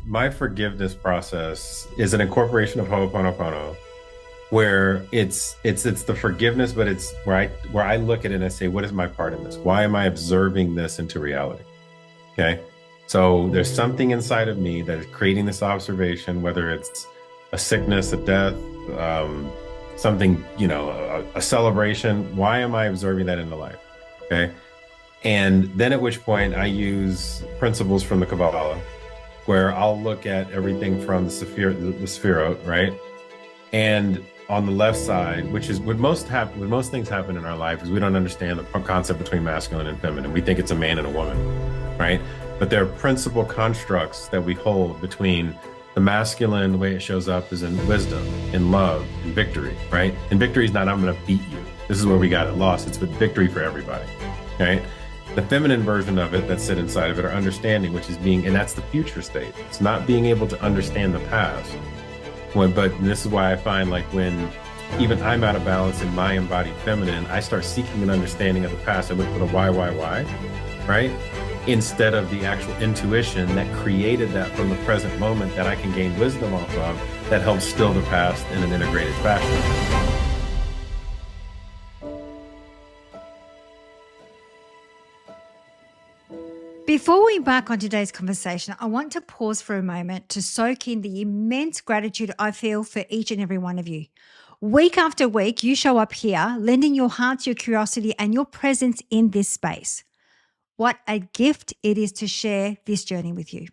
My forgiveness process is an incorporation of Ho'oponopono, where it's the forgiveness, but it's where I look at it and I say, what is my part in this? Why am I observing this into reality? Okay. So there's something inside of me that is creating this observation, whether it's a sickness, a death, um, something, a celebration. Why am I observing that in the life? Okay. And then at which point I use principles from the Kabbalah, where I'll look at everything from the Sephirot, right? And on the left side, which is what most things happen in our life, is we don't understand the concept between masculine and feminine. We think it's a man and a woman, right? But there are principal constructs that we hold between the masculine. The way it shows up is in wisdom, in love, in victory, right? And victory is not, I'm going to beat you. This is where we got it lost. It's with victory for everybody, right? The feminine version of it that sit inside of it are understanding, which is and that's the future state. It's not being able to understand the past. But this is why I find, like, when even I'm out of balance in my embodied feminine, I start seeking an understanding of the past. I look for the why, right? Instead of the actual intuition that created that from the present moment that I can gain wisdom off of, that helps still the past in an integrated fashion. Before we embark on today's conversation, I want to pause for a moment to soak in the immense gratitude I feel for each and every one of you. Week after week, you show up here, lending your hearts, your curiosity, and your presence in this space. What a gift it is to share this journey with you.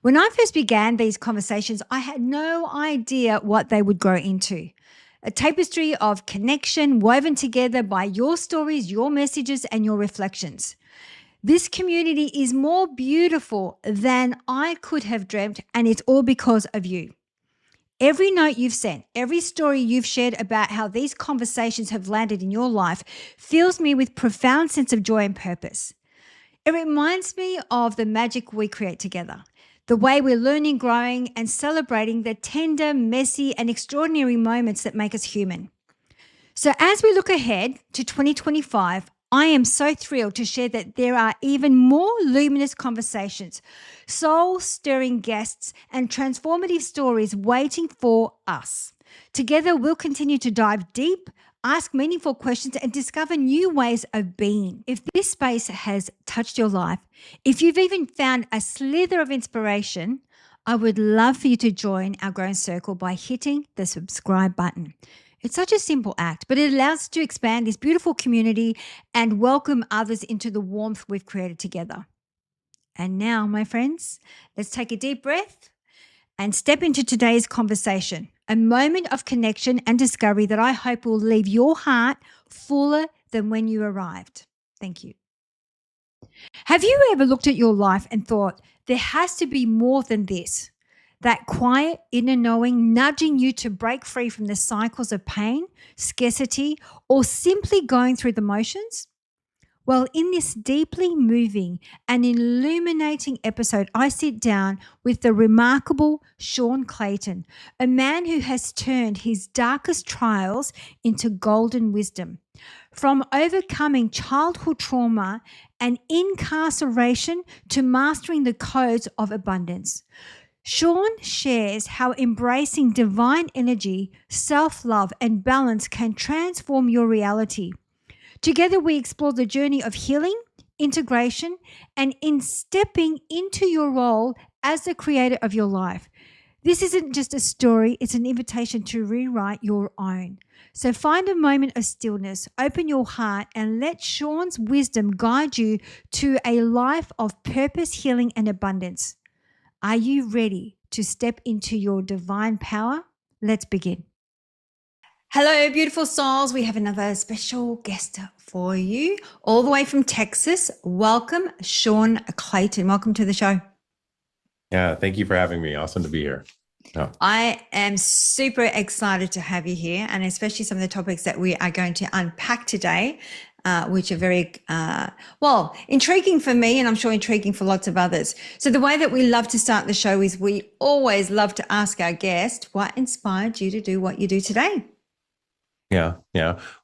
When I first began these conversations, I had no idea what they would grow into. A tapestry of connection woven together by your stories, your messages, and your reflections. This community is more beautiful than I could have dreamt, and it's all because of you. Every note you've sent, every story you've shared about how these conversations have landed in your life fills me with profound sense of joy and purpose. It reminds me of the magic we create together, the way we're learning, growing, and celebrating the tender, messy, and extraordinary moments that make us human. So as we look ahead to 2025, I am so thrilled to share that there are even more luminous conversations, soul-stirring guests, and transformative stories waiting for us. Together, we'll continue to dive deep, ask meaningful questions, and discover new ways of being. If this space has touched your life, if you've even found a slither of inspiration, I would love for you to join our growing circle by hitting the subscribe button. It's such a simple act, but it allows us to expand this beautiful community and welcome others into the warmth we've created together. And now, my friends, let's take a deep breath and step into today's conversation, a moment of connection and discovery that I hope will leave your heart fuller than when you arrived. Thank you. Have you ever looked at your life and thought, there has to be more than this? That quiet inner knowing nudging you to break free from the cycles of pain, scarcity, or simply going through the motions? Well, in this deeply moving and illuminating episode, I sit down with the remarkable Sean Clayton, a man who has turned his darkest trials into golden wisdom. From overcoming childhood trauma and incarceration to mastering the codes of abundance. Sean shares how embracing divine energy, self-love, and balance can transform your reality. Together, we explore the journey of healing, integration, and in stepping into your role as the creator of your life. This isn't just a story, it's an invitation to rewrite your own. So find a moment of stillness, open your heart, and let Sean's wisdom guide you to a life of purpose, healing, and abundance. Are you ready to step into your divine power? Let's begin. Hello, beautiful souls. We have another special guest for you, all the way from Texas. Welcome, Sean Clayton. Welcome to the show. Yeah, thank you for having me. Awesome to be here. Oh. I am super excited to have you here, and especially some of the topics that we are going to unpack today, which are very, intriguing for me, and I'm sure intriguing for lots of others. So the way that we love to start the show is we always love to ask our guest, what inspired you to do what you do today? Yeah.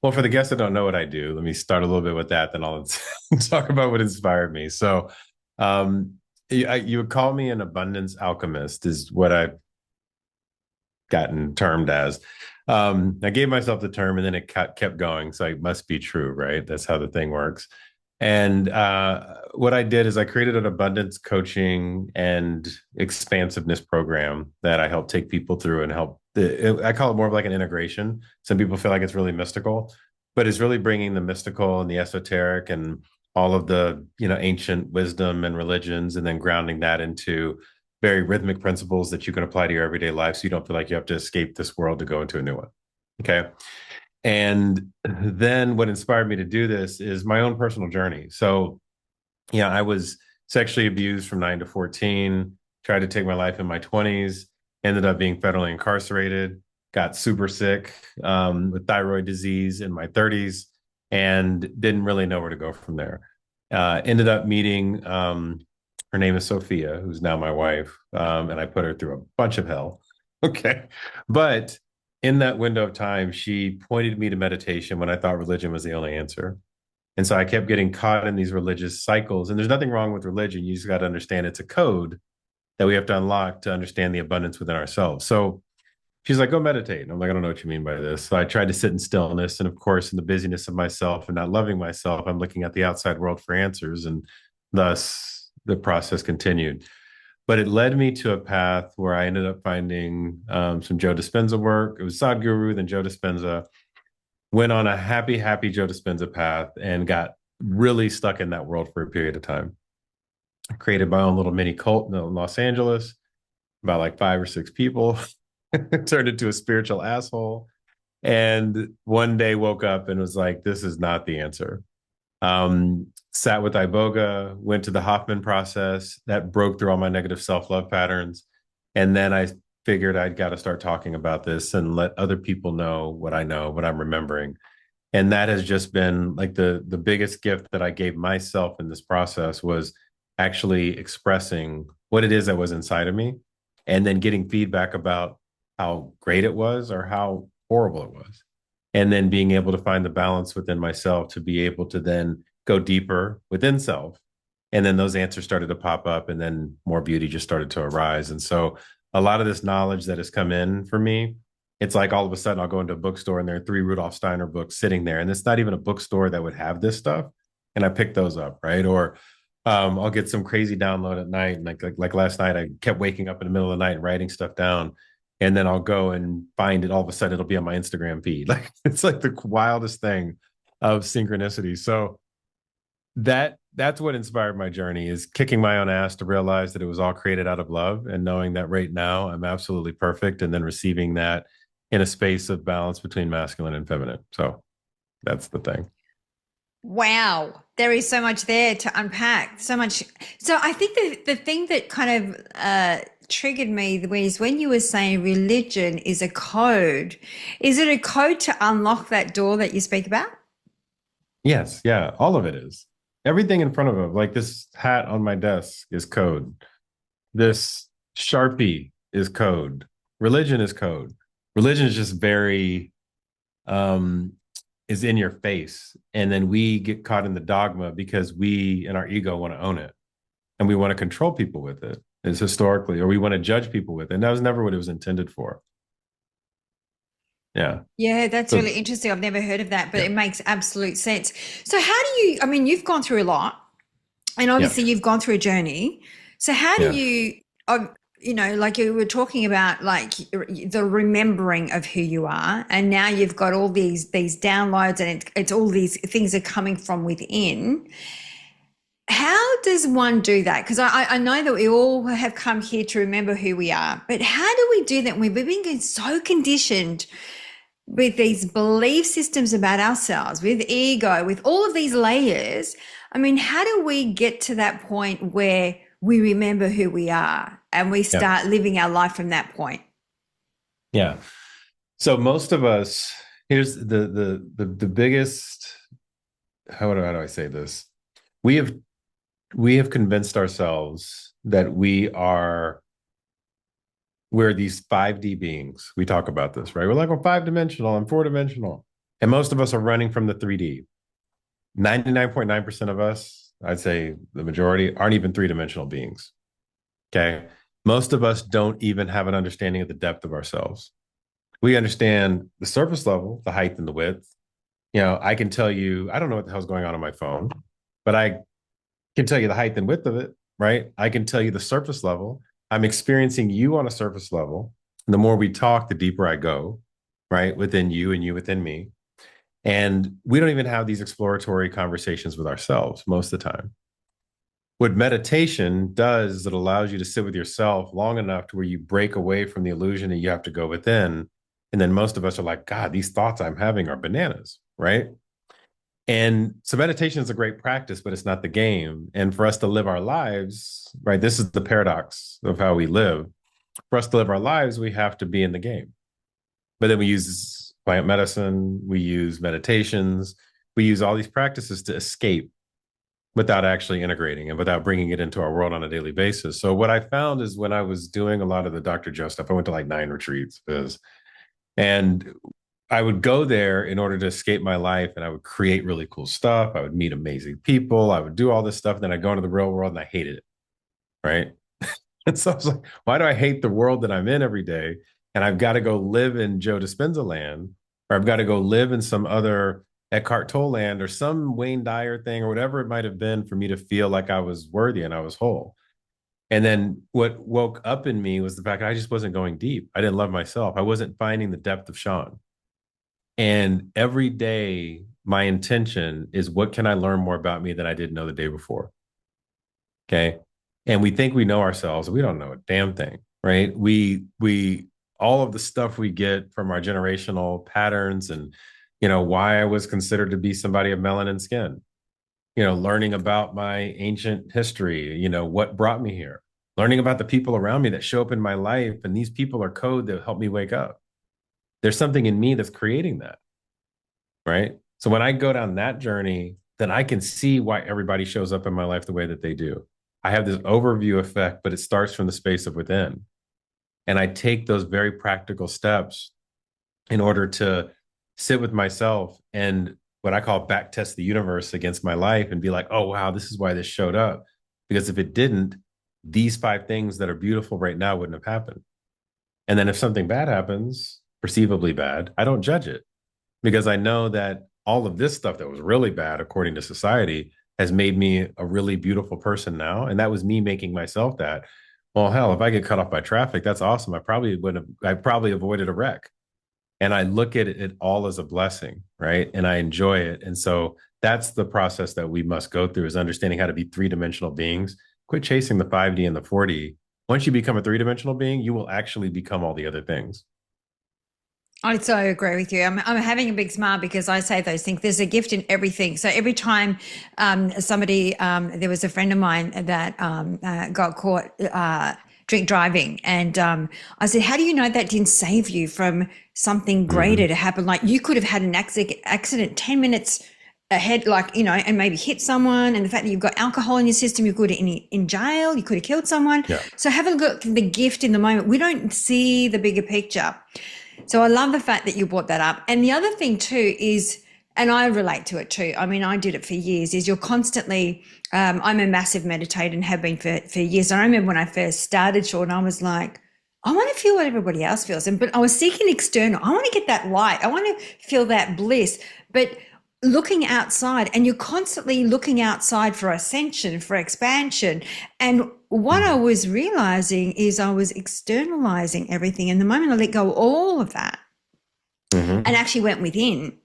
Well, for the guests that don't know what I do, let me start a little bit with that, then I'll talk about what inspired me. So You would call me an abundance alchemist, is what I've gotten termed as. I gave myself the term, and then it kept going, so it must be true, right? That's how the thing works. And what I did is I created an abundance coaching and expansiveness program that I help take people through and help. I call it more of like an integration. Some people feel like it's really mystical, but it's really bringing the mystical and the esoteric and all of the ancient wisdom and religions, and then grounding that into very rhythmic principles that you can apply to your everyday life, so you don't feel like you have to escape this world to go into a new one. Okay. And then what inspired me to do this is my own personal journey. So, I was sexually abused from 9 to 14, tried to take my life in my 20s, ended up being federally incarcerated, got super sick with thyroid disease in my 30s, and didn't really know where to go from there. Ended up meeting, her name is Sophia, who's now my wife, and I put her through a bunch of hell. Okay. But in that window of time, she pointed me to meditation when I thought religion was the only answer. And so I kept getting caught in these religious cycles. And there's nothing wrong with religion. You just got to understand it's a code that we have to unlock to understand the abundance within ourselves. So she's like, go meditate. And I'm like, I don't know what you mean by this. So I tried to sit in stillness. And of course, in the busyness of myself and not loving myself, I'm looking at the outside world for answers. And thus the process continued. But it led me to a path where I ended up finding some Joe Dispenza work. It was Sadhguru, then Joe Dispenza. Went on a happy Joe Dispenza path and got really stuck in that world for a period of time. I created my own little mini cult in Los Angeles, about like 5 or 6 people. Turned into a spiritual asshole. And one day woke up and was like, this is not the answer. Sat with Iboga, went to the Hoffman process that broke through all my negative self-love patterns. And then I figured I'd got to start talking about this and let other people know, what I'm remembering. And that has just been like the biggest gift that I gave myself in this process, was actually expressing what it is that was inside of me, and then getting feedback about how great it was or how horrible it was. And then being able to find the balance within myself to be able to then go deeper within self. And then those answers started to pop up, and then more beauty just started to arise. And so a lot of this knowledge that has come in for me, it's like all of a sudden I'll go into a bookstore and there are 3 Rudolf Steiner books sitting there. And it's not even a bookstore that would have this stuff. And I pick those up, right? Or I'll get some crazy download at night. And like last night, I kept waking up in the middle of the night and writing stuff down. And then I'll go and find it. All of a sudden, it'll be on my Instagram feed. Like, it's like the wildest thing of synchronicity. So that's what inspired my journey, is kicking my own ass to realize that it was all created out of love, and knowing that right now I'm absolutely perfect, and then receiving that in a space of balance between masculine and feminine. So that's the thing. Wow, there is so much there to unpack. So much. So I think the thing that kind of triggered me was when you were saying religion is a code. Is it a code to unlock that door that you speak about? Yes, yeah, all of it is. Everything in front of him, like this hat on my desk, is code. This Sharpie is code. Religion is code. Religion is just very is in your face. And then we get caught in the dogma because we in our ego want to own it. And we want to control people with it, is historically, or we want to judge people with it. And that was never what it was intended for. Yeah. Yeah, that's So really interesting. I've never heard of that, but yeah. it makes absolute sense. So how do you, I mean, you've gone through a lot, and Yeah. obviously you've gone through a journey. So how do Yeah. you, like you were talking about, like the remembering of who you are, and now you've got all these downloads, and it's all these things are coming from within. How does one do that? Because I know that we all have come here to remember who we are, but how do we do that when we've been so conditioned with these belief systems about ourselves, with ego, with all of these layers? I mean, how do we get to that point where we remember who we are and we Yeah. start living our life from that point? Yeah. So most of us, here's the biggest, how do I say this? We have we have convinced ourselves that we're these 5D beings. We talk about this, right? We're like, we're 5-dimensional and 4-dimensional. And most of us are running from the 3D. 99.9% of us, I'd say the majority, aren't even 3-dimensional beings. Okay. Most of us don't even have an understanding of the depth of ourselves. We understand the surface level, the height and the width. I can tell you, I don't know what the hell's going on my phone, but I can tell you the height and width of it, right? I can tell you the surface level. I'm experiencing you on a surface level. And the more we talk, the deeper I go, right? Within you and you within me. And we don't even have these exploratory conversations with ourselves most of the time. What meditation does is it allows you to sit with yourself long enough to where you break away from the illusion that you have to go within. And then most of us are like, God, these thoughts I'm having are bananas, right? And so meditation is a great practice, but it's not the game. And for us to live our lives, right, this is the paradox of how we live. For us to live our lives, we have to be in the game. But then we use plant medicine, we use meditations, we use all these practices to escape without actually integrating and without bringing it into our world on a daily basis. So what I found is when I was doing a lot of the Dr. Joe stuff, I went to like 9 retreats, and I would go there in order to escape my life, and I would create really cool stuff. I would meet amazing people. I would do all this stuff. And then I go into the real world and I hated it. Right. And so I was like, why do I hate the world that I'm in every day? And I've got to go live in Joe Dispenza land, or I've got to go live in some other Eckhart Tolle land or some Wayne Dyer thing or whatever it might have been for me to feel like I was worthy and I was whole. And then what woke up in me was the fact that I just wasn't going deep. I didn't love myself. I wasn't finding the depth of Sean. And every day, my intention is what can I learn more about me than I didn't know the day before? Okay. And we think we know ourselves. We don't know a damn thing, right? All of the stuff we get from our generational patterns and, why I was considered to be somebody of melanin skin, learning about my ancient history, what brought me here, learning about the people around me that show up in my life. And these people are code that help me wake up. There's something in me that's creating that. Right. So when I go down that journey, then I can see why everybody shows up in my life the way that they do. I have this overview effect, but it starts from the space of within. And I take those very practical steps in order to sit with myself and what I call back test the universe against my life and be like, oh, wow, this is why this showed up. Because if it didn't, these 5 things that are beautiful right now wouldn't have happened. And then if something bad happens, perceivably bad, I don't judge it because I know that all of this stuff that was really bad, according to society, has made me a really beautiful person now. And that was me making myself that. Well, hell, if I get cut off by traffic, that's awesome. I probably avoided a wreck. And I look at it all as a blessing, right? And I enjoy it. And so that's the process that we must go through is understanding how to be 3-dimensional beings. Quit chasing the 5D and the 4D. Once you become a 3-dimensional being, you will actually become all the other things. I so agree with you. I'm having a big smile because I say those things. There's a gift in everything. So every time there was a friend of mine that got caught drink driving, and I said, "How do you know that didn't save you from something greater to happen? Like you could have had an accident 10 minutes ahead, like and maybe hit someone. And the fact that you've got alcohol in your system, you could have in jail, you could have killed someone. Yeah. So have a look at the gift in the moment. We don't see the bigger picture." So I love the fact that you brought that up. And the other thing too is, and I relate to it too. I mean, I did it for years, is you're constantly, I'm a massive meditator and have been for years. And I remember when I first started, Sean, I was like, I want to feel what everybody else feels. But I was seeking external. I want to get that light. I want to feel that bliss. But looking outside, and you're constantly looking outside for ascension, for expansion. And what I was realizing is I was externalizing everything. And the moment I let go of all of that and actually went within,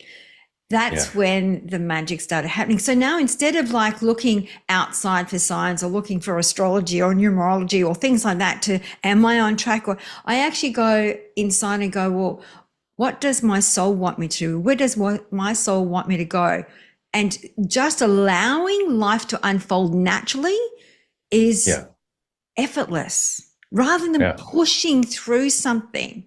that's when the magic started happening. So now instead of like looking outside for signs or looking for astrology or numerology or things like that to, am I on track? Or I actually go inside and go, well, what does my soul want me to do? Where does my soul want me to go? And just allowing life to unfold naturally is effortless rather than pushing through something.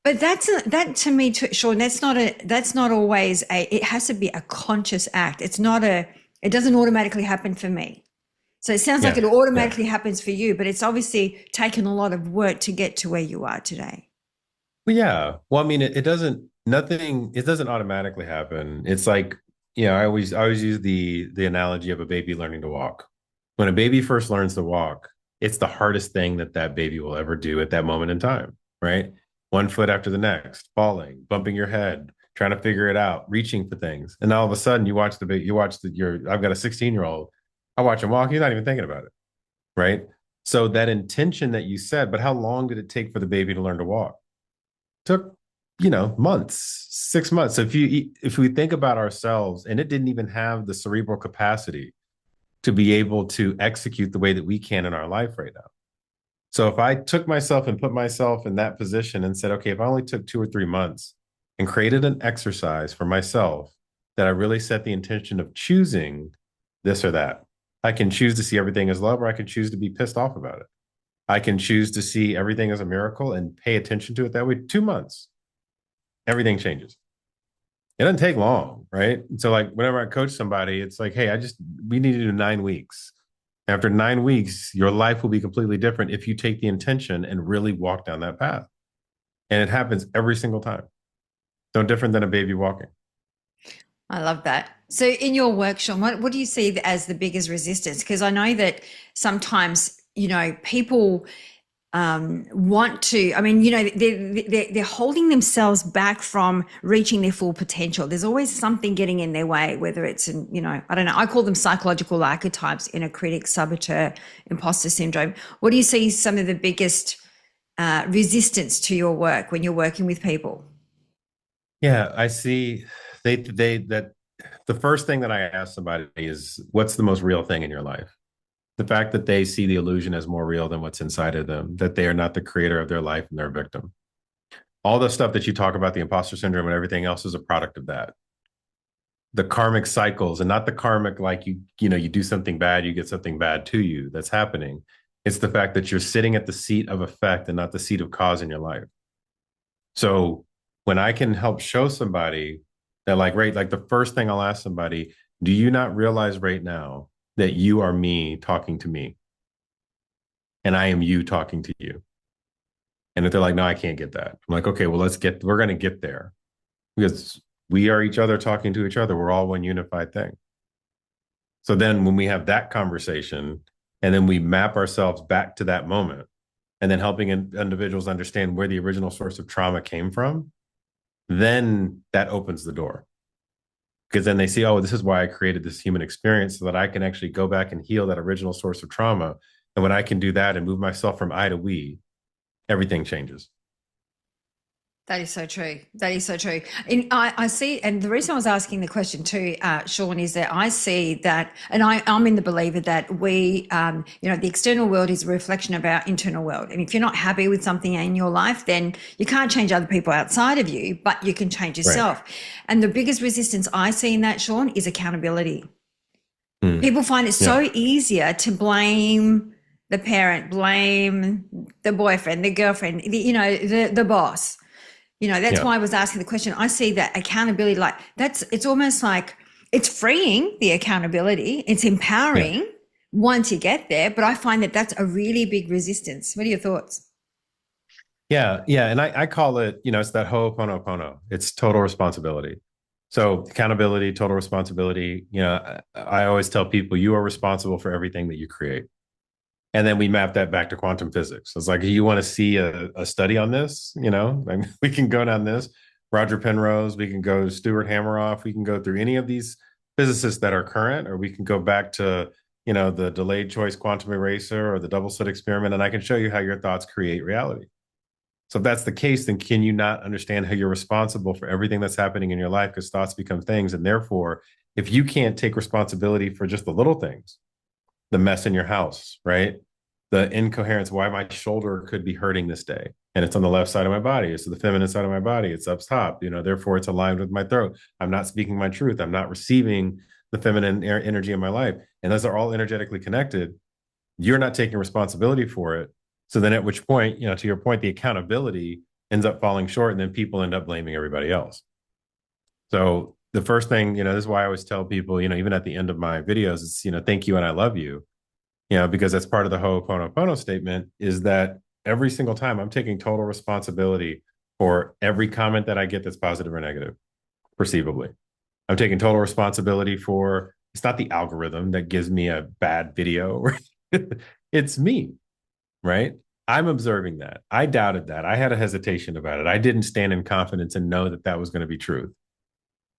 But that to me, Sean, that's not always it has to be a conscious act. It doesn't automatically happen for me. So it sounds like it automatically happens for you, but it's obviously taken a lot of work to get to where you are today. Well, yeah. Well, I mean, it doesn't automatically happen. It's like, I always use the analogy of a baby learning to walk. When a baby first learns to walk, it's the hardest thing that that baby will ever do at that moment in time, right? One foot after the next, falling, bumping your head, trying to figure it out, reaching for things. And all of a sudden you watch the baby, I've got a 16-year-old. I watch him walk, he's not even thinking about it, right? So that intention that you said, but how long did it take for the baby to learn to walk? Took, months, 6 months. So if we think about ourselves, and it didn't even have the cerebral capacity to be able to execute the way that we can in our life right now. So if I took myself and put myself in that position and said, okay, if I only took 2 or 3 months and created an exercise for myself that I really set the intention of choosing this or that, I can choose to see everything as love, or I can choose to be pissed off about it. I can choose to see everything as a miracle and pay attention to it that way. 2 months, everything changes. It doesn't take long, right? So like whenever I coach somebody, it's like, hey, we need to do 9 weeks. After 9 weeks, your life will be completely different if you take the intention and really walk down that path. And it happens every single time. No different than a baby walking. I love that. So, in your work, Sean, what do you see as the biggest resistance? Because I know that sometimes, people want to, I mean, they're holding themselves back from reaching their full potential. There's always something getting in their way, whether it's I don't know, I call them psychological archetypes: inner critic, saboteur, imposter syndrome. What do you see some of the biggest resistance to your work when you're working with people? Yeah, I see. That the first thing that I ask somebody is, what's the most real thing in your life? The fact that they see the illusion as more real than what's inside of them, that they are not the creator of their life and they're a victim. All the stuff that you talk about, the imposter syndrome and everything else, is a product of that. The karmic cycles, and not the karmic like you do something bad, you get something bad to you that's happening. It's the fact that you're sitting at the seat of effect and not the seat of cause in your life. So when I can help show somebody that, like, right, like the first thing I'll ask somebody, do you not realize right now that you are me talking to me and I am you talking to you? And if they're like, no, I can't get that. I'm like, okay, well, we're going to get there, because we are each other talking to each other. We're all one unified thing. So then when we have that conversation and then we map ourselves back to that moment, and then helping individuals understand where the original source of trauma came from, then that opens the door. Because then they see, oh, this is why I created this human experience, so that I can actually go back and heal that original source of trauma. And when I can do that and move myself from I to we, everything changes. That is so true. That is so true. And I see, and the reason I was asking the question too, Sean, is that I see that, and I'm in the believer that the external world is a reflection of our internal world. And if you're not happy with something in your life, then you can't change other people outside of you, but you can change Right. yourself. And the biggest resistance I see in that, Sean, is accountability. People find it so easier to blame the parent, blame the boyfriend, the girlfriend, the boss. That's why I was asking the question. I see that accountability, like it's almost like it's freeing, the accountability. It's empowering once you get there. But I find that that's a really big resistance. What are your thoughts? Yeah. Yeah. And I call it, it's that ho'oponopono. It's total responsibility. So accountability, total responsibility. I always tell people, you are responsible for everything that you create. And then we map that back to quantum physics. It's like, you want to see a study on this? We can go down this. Roger Penrose, we can go Stuart Hameroff, we can go through any of these physicists that are current, or we can go back to, the delayed choice quantum eraser or the double slit experiment, and I can show you how your thoughts create reality. So if that's the case, then can you not understand how you're responsible for everything that's happening in your life? Because thoughts become things. And therefore, if you can't take responsibility for just the little things, the mess in your house, right? The incoherence, why my shoulder could be hurting this day. And it's on the left side of my body. It's the feminine side of my body. It's up top, therefore it's aligned with my throat. I'm not speaking my truth. I'm not receiving the feminine energy in my life. And those are all energetically connected. You're not taking responsibility for it. So then at which point, to your point, the accountability ends up falling short, and then people end up blaming everybody else. So the first thing, this is why I always tell people, even at the end of my videos, it's, thank you and I love you, because that's part of the Ho'oponopono statement, is that every single time I'm taking total responsibility for every comment that I get that's positive or negative, perceivably. I'm taking total responsibility for, it's not the algorithm that gives me a bad video. It's me. right? I'm observing that. I doubted that. I had a hesitation about it. I didn't stand in confidence and know that that was going to be truth.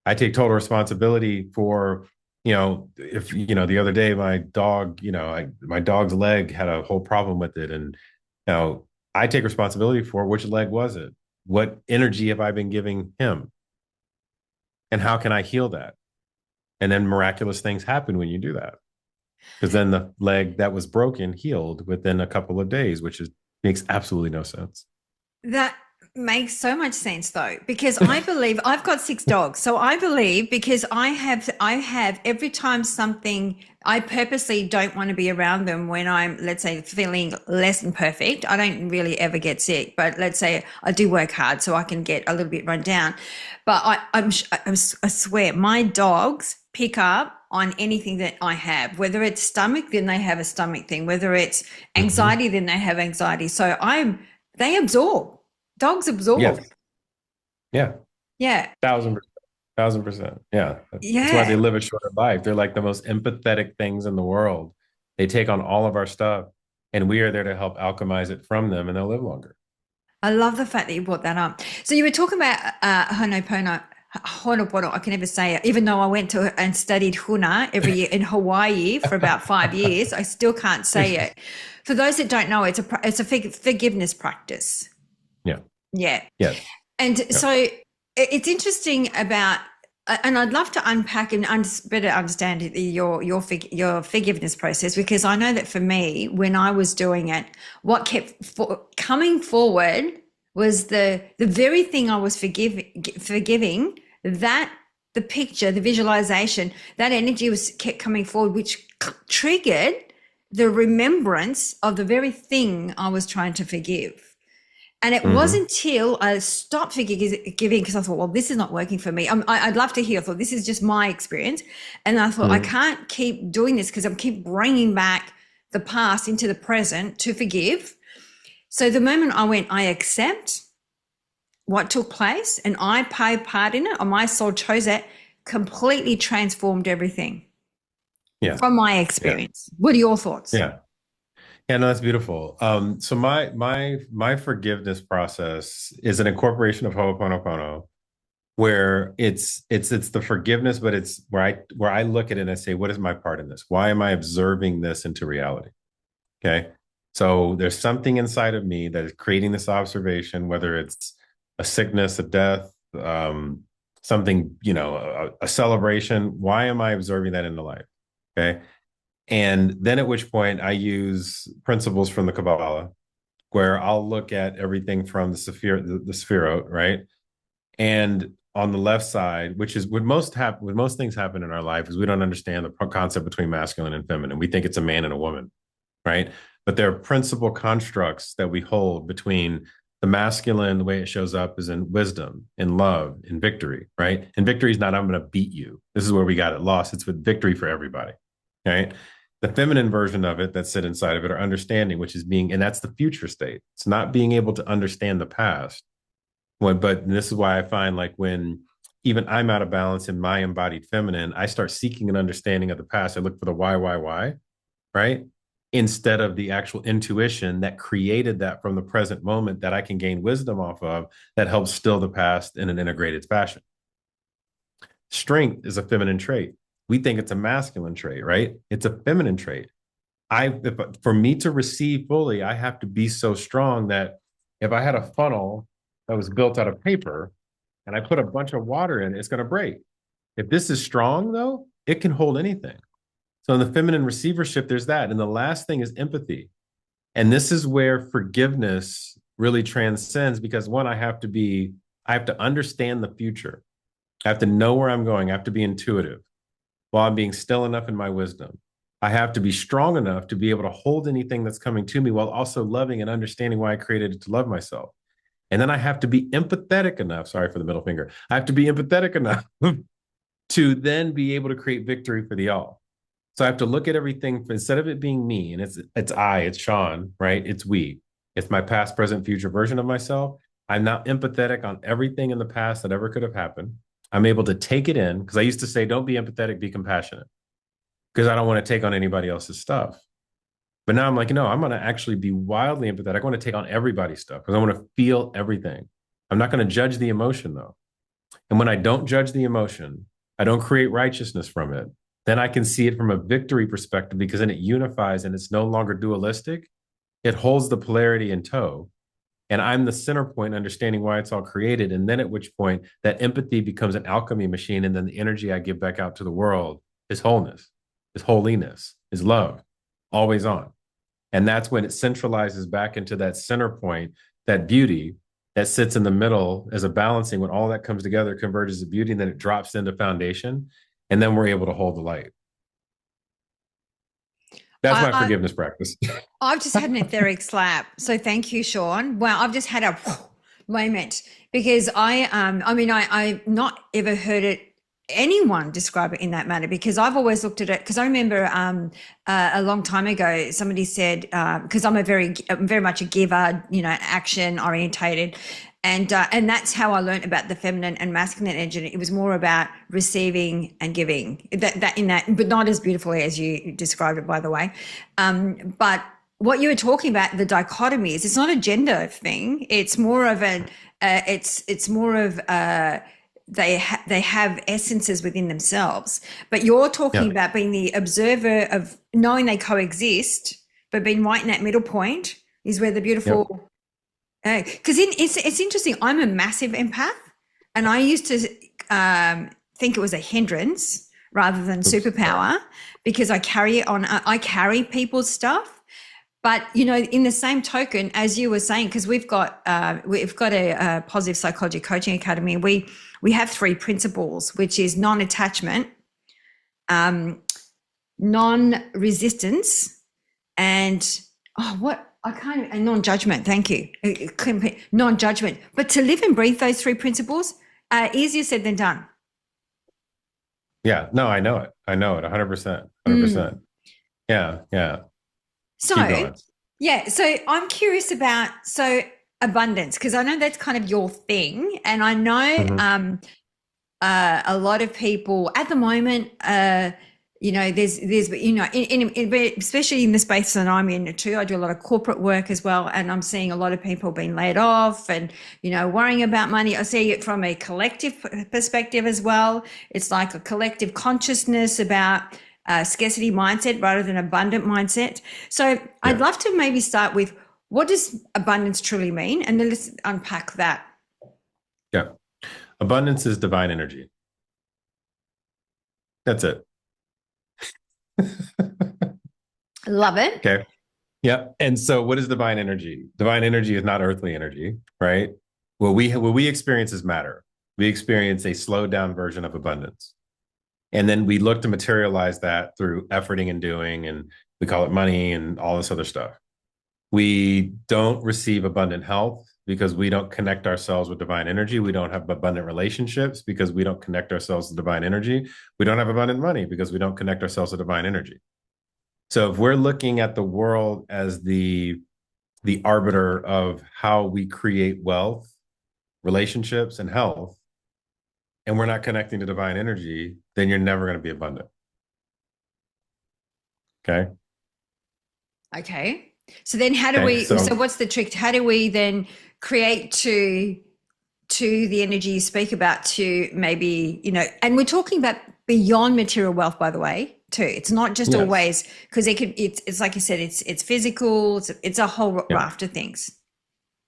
I take total responsibility for, if, the other day, my dog, my dog's leg had a whole problem with it. And, I take responsibility for which leg was it? What energy have I been giving him? And how can I heal that? And then miraculous things happen when you do that. Because then the leg that was broken healed within a couple of days, makes absolutely no sense. That makes so much sense though, because I believe I've got 6 dogs. So I believe because I have every time something I purposely don't want to be around them when I'm, let's say, feeling less than perfect. I don't really ever get sick, but let's say I do work hard so I can get a little bit run down. But I swear my dogs pick up on anything that I have, whether it's stomach, then they have a stomach thing, whether it's Mm-hmm. anxiety, then they have anxiety. So they absorb. Dogs absorb. Yes. Yeah. Yeah. 1,000%. Yeah. That's why they Yeah. live a shorter life. They're like the most empathetic things in the world. They take on all of our stuff, and we are there to help alchemize it from them, and they'll live longer. I love the fact that you brought that up. So you were talking about Honopono. I can never say it, even though I went to and studied Huna every year in Hawaii for about 5 years. I still can't say it. For those that don't know, it's a forgiveness practice. Yeah. Yeah. Yes. And Yeah. so it's interesting about, and I'd love to unpack and better understand your forgiveness process, because I know that for me, when I was doing it, what kept coming forward was the very thing I was forgiving, that the picture, the visualization, that energy was kept coming forward, which triggered the remembrance of the very thing I was trying to forgive. And it Mm-hmm. wasn't until I stopped forgiving, because I thought, well, this is not working for me. I'd love to hear. I thought, this is just my experience. And I thought, I Mm-hmm. can't keep doing this because I keep bringing back the past into the present to forgive. So the moment I went, I accept what took place and I play part in it, or my soul chose it, completely transformed everything Yeah. from my Yeah. experience. What are your thoughts? Yeah. Yeah, no, that's beautiful. So my forgiveness process is an incorporation of Ho'oponopono, where it's the forgiveness, but it's where I look at it and I say, what is my part in this? Why am I observing this into reality? Okay. So there's something inside of me that is creating this observation, whether it's a sickness, a death, something, a celebration. Why am I observing that into life? Okay. And then at which point I use principles from the Kabbalah, where I'll look at everything from the Sephirot, right? And on the left side, which is what most things happen in our life, is we don't understand the concept between masculine and feminine. We think it's a man and a woman, right? But there are principal constructs that we hold between the masculine. The way it shows up is in wisdom, in love, in victory, right? And victory is not, I'm going to beat you. This is where we got it lost. It's with victory for everybody, right? The feminine version of it that sit inside of it are understanding, which is and that's the future state. It's not being able to understand the past. But this is why I find, like, when even I'm out of balance in my embodied feminine, I start seeking an understanding of the past. I look for the why, right? Instead of the actual intuition that created that from the present moment that I can gain wisdom off of, that helps still the past in an integrated fashion. Strength is a feminine trait. We think it's a masculine trait, right? It's a feminine trait. For me to receive fully, I have to be so strong that if I had a funnel that was built out of paper and I put a bunch of water in, it's going to break. If this is strong, though, it can hold anything. So in the feminine receivership, there's that. And the last thing is empathy. And this is where forgiveness really transcends, because one, I have to understand the future. I have to know where I'm going. I have to be intuitive while I'm being still enough in my wisdom. I have to be strong enough to be able to hold anything that's coming to me while also loving and understanding why I created it to love myself. And then I have to be empathetic enough. Sorry for the middle finger. I have to be empathetic enough to then be able to create victory for the all. So I have to look at everything, instead of it being me, and it's Sean, right? It's we. It's my past, present, future version of myself. I'm now empathetic on everything in the past that ever could have happened. I'm able to take it in, because I used to say, don't be empathetic, be compassionate, because I don't want to take on anybody else's stuff. But now I'm like, no, I'm going to actually be wildly empathetic. I want to take on everybody's stuff because I want to feel everything. I'm not going to judge the emotion though. And when I don't judge the emotion, I don't create righteousness from it, then I can see it from a victory perspective because then it unifies and it's no longer dualistic. It holds the polarity in tow. And I'm the center point, understanding why it's all created. And then at which point that empathy becomes an alchemy machine. And then the energy I give back out to the world is wholeness, is holiness, is love, always on. And that's when it centralizes back into that center point, that beauty that sits in the middle as a balancing. When all that comes together, converges to beauty, and then it drops into foundation. And then we're able to hold the light. That's my I, forgiveness practice. I've just had an etheric slap. So thank you, Sean. Wow, I've just had a moment because I've not ever heard anyone describe it in that manner, because I've always looked at it, because I remember a long time ago somebody said, because I'm very much a giver, action orientated, and that's how I learned about the feminine and masculine energy. It was more about receiving and giving, but not as beautifully as you described it, by the way. But what you were talking about, the dichotomies, it's not a gender thing. It's more of they have essences within themselves. But you're talking Yeah. about being the observer of knowing they coexist, but being right in that middle point is where the Yep. beautiful. Because it's interesting. I'm a massive empath, and I used to think it was a hindrance rather than Oops. superpower, because I carry it on. I carry people's stuff. But in the same token, as you were saying, because we've got a positive psychology coaching academy. We have 3 principles, which is non-attachment, non-resistance, and and non-judgment. Thank you. Non-judgment. But to live and breathe those 3 principles, easier said than done. Yeah. No, I know it. I know it 100%. 100%. Yeah. Yeah. So, Keep going. yeah. So I'm curious about, abundance, because I know that's kind of your thing. And I know Mhm. a lot of people at the moment, there's especially in the space that I'm in too. I do a lot of corporate work as well, and I'm seeing a lot of people being laid off and worrying about money. I see it from a collective perspective as well. It's like a collective consciousness about scarcity mindset rather than abundant mindset. So I'd Yeah. love to maybe start with, what does abundance truly mean, and then let's unpack that. Yeah. Abundance is divine energy. That's it. Love it. Okay. Yeah. And so what is divine energy? Divine energy is not earthly energy, right? What we experience is matter. We experience a slowed down version of abundance. And then we look to materialize that through efforting and doing, and we call it money and all this other stuff. We don't receive abundant health because we don't connect ourselves with divine energy. We don't have abundant relationships because we don't connect ourselves to divine energy. We don't have abundant money because we don't connect ourselves to divine energy. So if we're looking at the world as the arbiter of how we create wealth, relationships, and health, and we're not connecting to divine energy, then you're never going to be abundant. Okay. Okay. So then how do Okay. so what's the trick? How do we then create to the energy you speak about, to maybe, and we're talking about beyond material wealth, by the way, too. It's not just Yes. always, because it's like you said, it's physical, it's a whole Yeah. raft of things.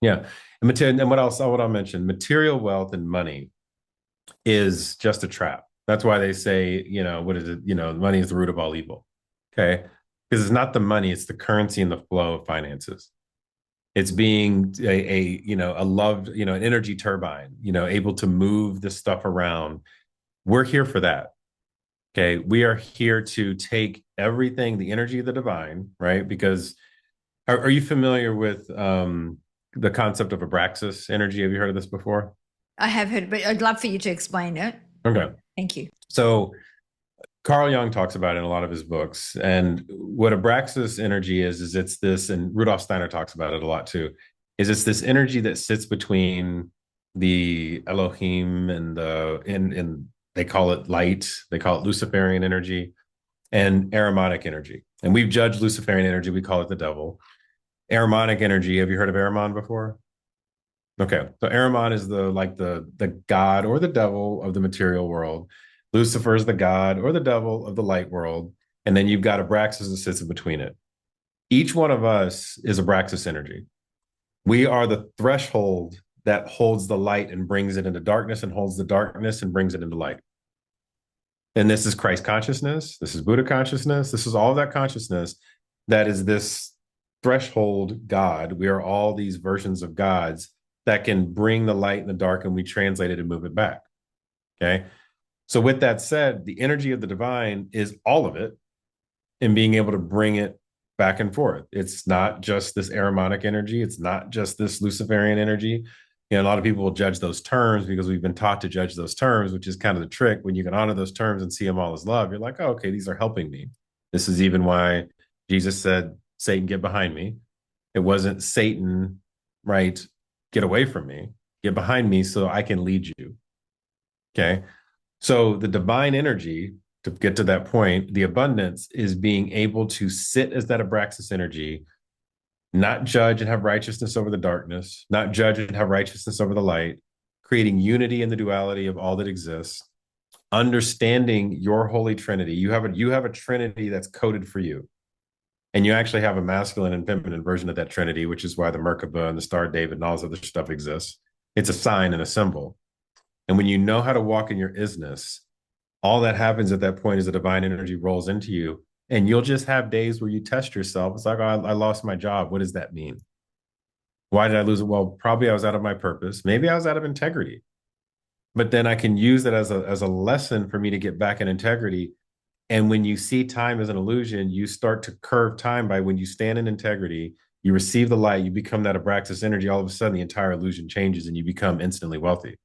Yeah. And what else? What I'll mention, material wealth and money is just a trap. That's why they say, what is it? Money is the root of all evil. Okay. Because it's not the money, it's the currency and the flow of finances. It's being a loved, an energy turbine, able to move this stuff around. We're here for that. Okay. We are here to take everything, the energy of the divine, right? Because are you familiar with the concept of Abraxas energy? Have you heard of this before? I have heard, but I'd love for you to explain it. Okay. Thank you. So Carl Jung talks about it in a lot of his books. And what Abraxas energy is it's this, and Rudolf Steiner talks about it a lot too, is it's this energy that sits between the Elohim and and they call it light, they call it Luciferian energy, and aromatic energy. And we've judged Luciferian energy. We call it the devil. Ahrimanic energy. Have you heard of Ahriman before? Okay. So Ahriman is the god or the devil of the material world. Lucifer is the god or the devil of the light world. And then you've got Abraxas that sits in between it. Each one of us is Abraxas energy. We are the threshold that holds the light and brings it into darkness, and holds the darkness and brings it into light. And this is Christ consciousness. This is Buddha consciousness. This is all of that consciousness that is this threshold God. We are all these versions of gods that can bring the light and the dark, and we translate it and move it back. Okay. So with that said, the energy of the divine is all of it, and being able to bring it back and forth. It's not just this Ahrimanic energy. It's not just this Luciferian energy. You know, a lot of people will judge those terms because we've been taught to judge those terms, which is kind of the trick. When you can honor those terms and see them all as love, you're like, oh, okay, these are helping me. This is even why Jesus said, Satan, get behind me. It wasn't Satan, right? Get away from me. Get behind me so I can lead you. Okay. So the divine energy, to get to that point, the abundance is being able to sit as that Abraxas energy, not judge and have righteousness over the darkness, not judge and have righteousness over the light, creating unity in the duality of all that exists, understanding your holy trinity. You have a trinity that's coded for you. And you actually have a masculine and feminine version of that trinity, which is why the Merkaba and the Star of David and all this other stuff exists. It's a sign and a symbol. And when you know how to walk in your isness, all that happens at that point is the divine energy rolls into you. And you'll just have days where you test yourself. It's like, oh, I lost my job. What does that mean? Why did I lose it? Well, probably I was out of my purpose. Maybe I was out of integrity. But then I can use that as a lesson for me to get back in integrity. And when you see time as an illusion, you start to curve time by when you stand in integrity, you receive the light, you become that Abraxas energy, all of a sudden the entire illusion changes and you become instantly wealthy.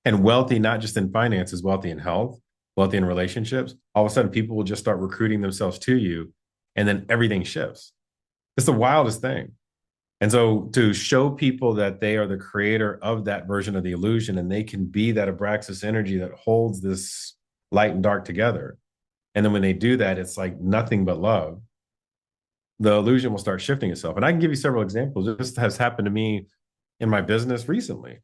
And wealthy, not just in finances, wealthy in health, wealthy in relationships. All of a sudden, people will just start recruiting themselves to you, and then everything shifts. It's the wildest thing. And so to show people that they are the creator of that version of the illusion, and they can be that Abraxas energy that holds this light and dark together. And then when they do that, it's like nothing but love. The illusion will start shifting itself. And I can give you several examples. This has happened to me in my business recently,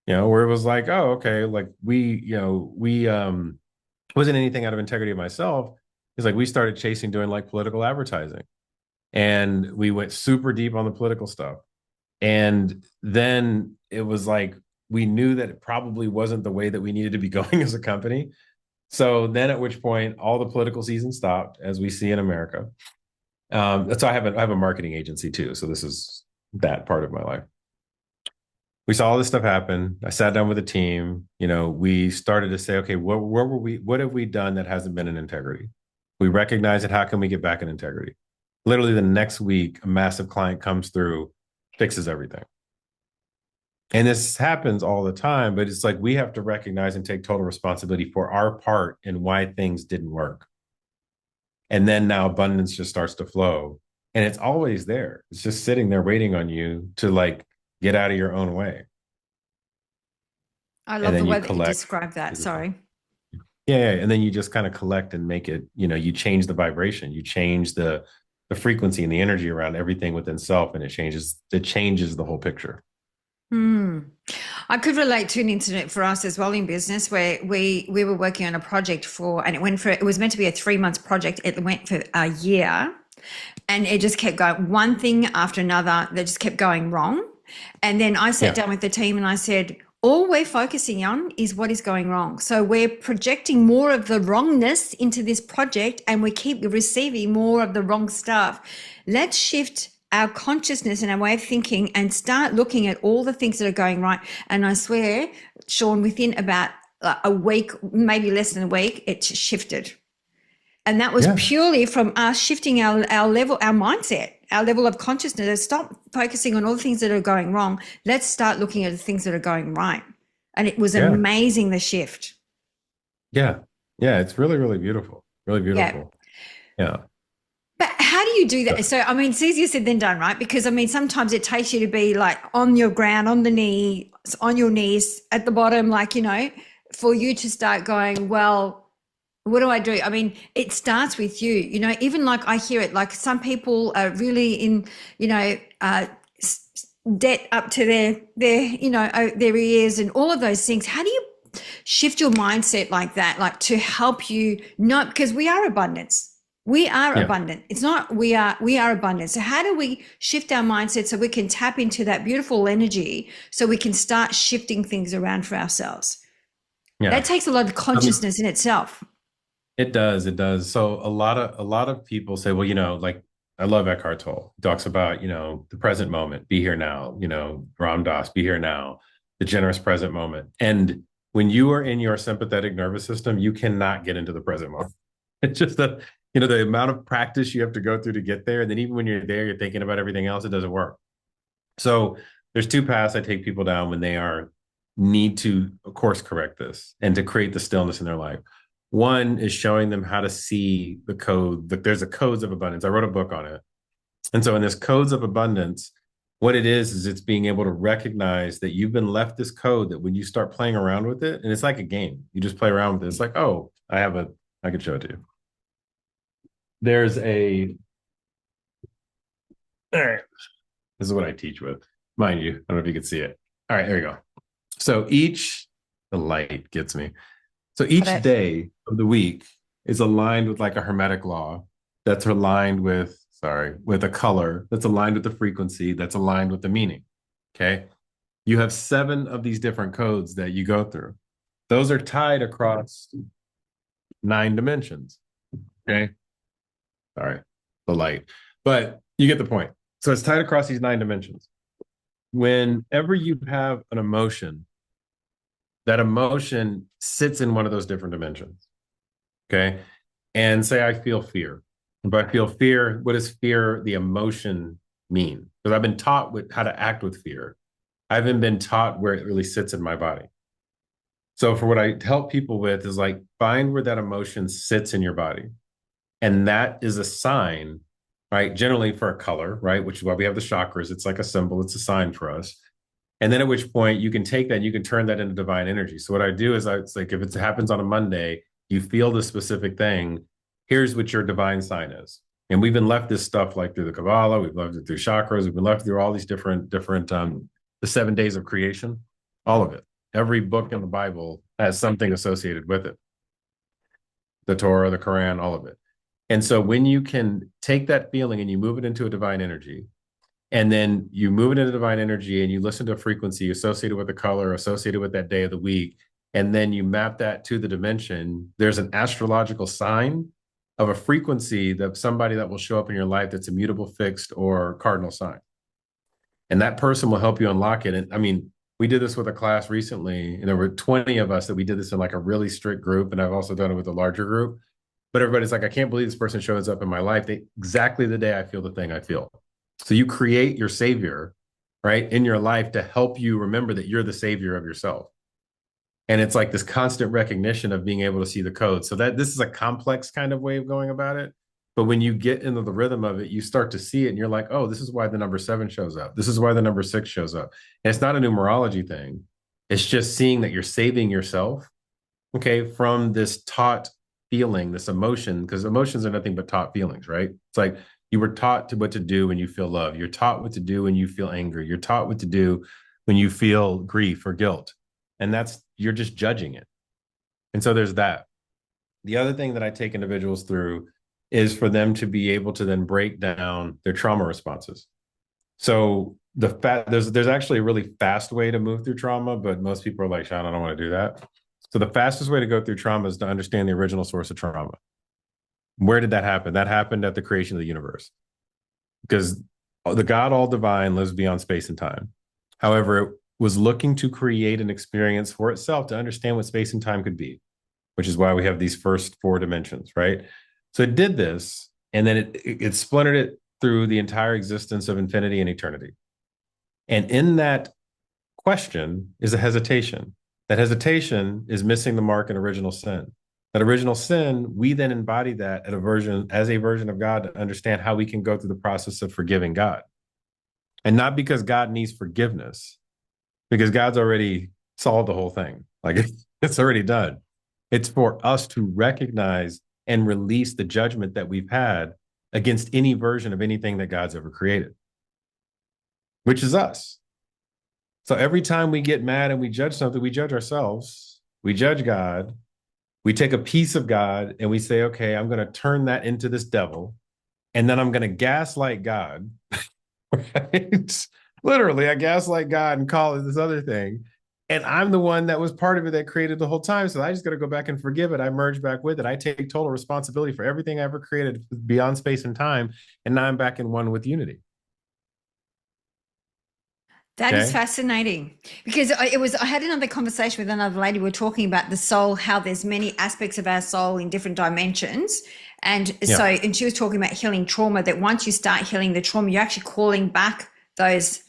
where it was like, oh, okay, like we wasn't anything out of integrity of myself. It's like we started doing like political advertising, and we went super deep on the political stuff. And then it was like we knew that it probably wasn't the way that we needed to be going as a company. So then at which point all the political season stopped, as we see in America. So I have a marketing agency too. So this is that part of my life. We saw all this stuff happen. I sat down with the team. We started to say, okay, what have we done that hasn't been in integrity? We recognize it. How can we get back in integrity? Literally the next week, a massive client comes through, fixes everything. And this happens all the time, but it's like we have to recognize and take total responsibility for our part in why things didn't work. And then now abundance just starts to flow. And it's always there. It's just sitting there waiting on you to like get out of your own way. I love the way that you describe that. Sorry. Yeah. And then you just kind of collect and make it, you change the vibration, you change the frequency and the energy around everything within self, and it changes the whole picture. I could relate to an incident for us as well in business where we were working on a project and it was meant to be a 3-month project. It went for a year, and it just kept going, one thing after another that just kept going wrong. And then I sat down with the team and I said, all we're focusing on is what is going wrong. So we're projecting more of the wrongness into this project, and we keep receiving more of the wrong stuff. Let's shift our consciousness and our way of thinking and start looking at all the things that are going right. And I swear, Sean, within about a week, maybe less than a week, it shifted. And that was purely from us shifting our level, our mindset, our level of consciousness. Stop focusing on all the things that are going wrong. Let's start looking at the things that are going right. And it was amazing, the shift. Yeah. Yeah. It's really, really beautiful. Really beautiful. Yeah. But how do you do that? So, I mean, it's easier said than done, right? Because, I mean, sometimes it takes you to be like on your ground, on your knees at the bottom, like, for you to start going, well, What do I do? I mean, it starts with you. You know, even like I hear it, like some people are really in, you know, debt up to their their ears and all of those things. How do you shift your mindset like that, like to help you not, because we are abundance. We are Yeah. abundant. It's not we are abundant. So how do we shift our mindset so we can tap into that beautiful energy so we can start shifting things around for ourselves? That Yeah. takes a lot of I mean, consciousness in itself. it does. It does. So a lot of people say, well, like I love Eckhart Tolle. He talks about, the present moment, be here now, Ram Dass, be here now, the generous present moment. And when you are in your sympathetic nervous system, you cannot get into the present moment. It's just that, the amount of practice you have to go through to get there. And then even when you're there, you're thinking about everything else, it doesn't work. So there's two paths I take people down when they are need to course correct this and to create the stillness in their life. One is showing them how to see the code. There's a codes of abundance. I wrote a book on it. And so in this codes of abundance, what it is it's being able to recognize that you've been left this code that when you start playing around with it, and it's like a game, you just play around with it. It's like, oh, I could show it to you. There's all right, this is what I teach with, mind you. I don't know if you can see it. All right, there you go. So the light gets me. So Got each it. day of the week is aligned with like a hermetic law that's aligned with a color that's aligned with the frequency that's aligned with the meaning. Okay. You have 7 of these different codes that you go through. Those are tied across 9 dimensions. Okay. Sorry, the light, but you get the point. So it's tied across these 9 dimensions. Whenever you have an emotion, that emotion sits in one of those different dimensions. Okay. And say I feel fear. But I feel fear, what does fear, the emotion, mean? Because I've been taught how to act with fear. I haven't been taught where it really sits in my body. So for what I help people with is like find where that emotion sits in your body. And that is a sign, right? Generally for a color, right? Which is why we have the chakras. It's like a symbol, it's a sign for us. And then at which point you can take that and you can turn that into divine energy. So what I do is it's like if it happens on a Monday, you feel the specific thing, here's what your divine sign is. And we've been left this stuff like through the Kabbalah, we've left it through chakras, we've been left through all these different the 7 days of creation, all of it. Every book in the Bible has something associated with it. The Torah, the Quran, all of it. And so when you can take that feeling and you move it into a divine energy, and then you move it into divine energy and you listen to a frequency associated with the color, associated with that day of the week, and then you map that to the dimension, there's an astrological sign of a frequency that somebody that will show up in your life that's immutable, fixed, or cardinal sign. And that person will help you unlock it. And I mean, we did this with a class recently, and there were 20 of us that we did this in like a really strict group. And I've also done it with a larger group. But everybody's like, I can't believe this person shows up in my life. Exactly the day I feel the thing I feel. So you create your savior, right, in your life to help you remember that you're the savior of yourself. And it's like this constant recognition of being able to see the code. So that this is a complex kind of way of going about it. But when you get into the rhythm of it, you start to see it and you're like, oh, this is why the number 7 shows up. This is why the number 6 shows up. And it's not a numerology thing. It's just seeing that you're saving yourself, okay, from this taught feeling, this emotion, because emotions are nothing but taught feelings, right? It's like you were taught what to do when you feel love. You're taught what to do when you feel angry. You're taught what to do when you feel grief or guilt. And you're just judging it. And so there's that. The other thing that I take individuals through is for them to be able to then break down their trauma responses. So there's actually a really fast way to move through trauma, but most people are like, Sean, I don't want to do that. So the fastest way to go through trauma is to understand the original source of trauma. Where did that happen? That happened at the creation of the universe, because the God all divine lives beyond space and time. However, it was looking to create an experience for itself to understand what space and time could be, which is why we have these first 4 dimensions, right? So it did this, and then it splintered it through the entire existence of infinity and eternity. And in that question is a hesitation. That hesitation is missing the mark in original sin. That original sin, we then embody that as a version of God to understand how we can go through the process of forgiving God. And not because God needs forgiveness, because God's already solved the whole thing. Like it's already done. It's for us to recognize and release the judgment that we've had against any version of anything that God's ever created, which is us. So every time we get mad and we judge something, we judge ourselves, we judge God, we take a piece of God and we say, okay, I'm going to turn that into this devil, and then I'm going to gaslight God. Right? Literally, I gaslight God and call it this other thing. And I'm the one that was part of it that created the whole time. So I just got to go back and forgive it. I merge back with it. I take total responsibility for everything I ever created beyond space and time. And now I'm back in one with unity. That is Okay. fascinating because I had another conversation with another lady. We are talking about the soul, how there's many aspects of our soul in different dimensions. And Yeah. and she was talking about healing trauma, that once you start healing the trauma, you're actually calling back those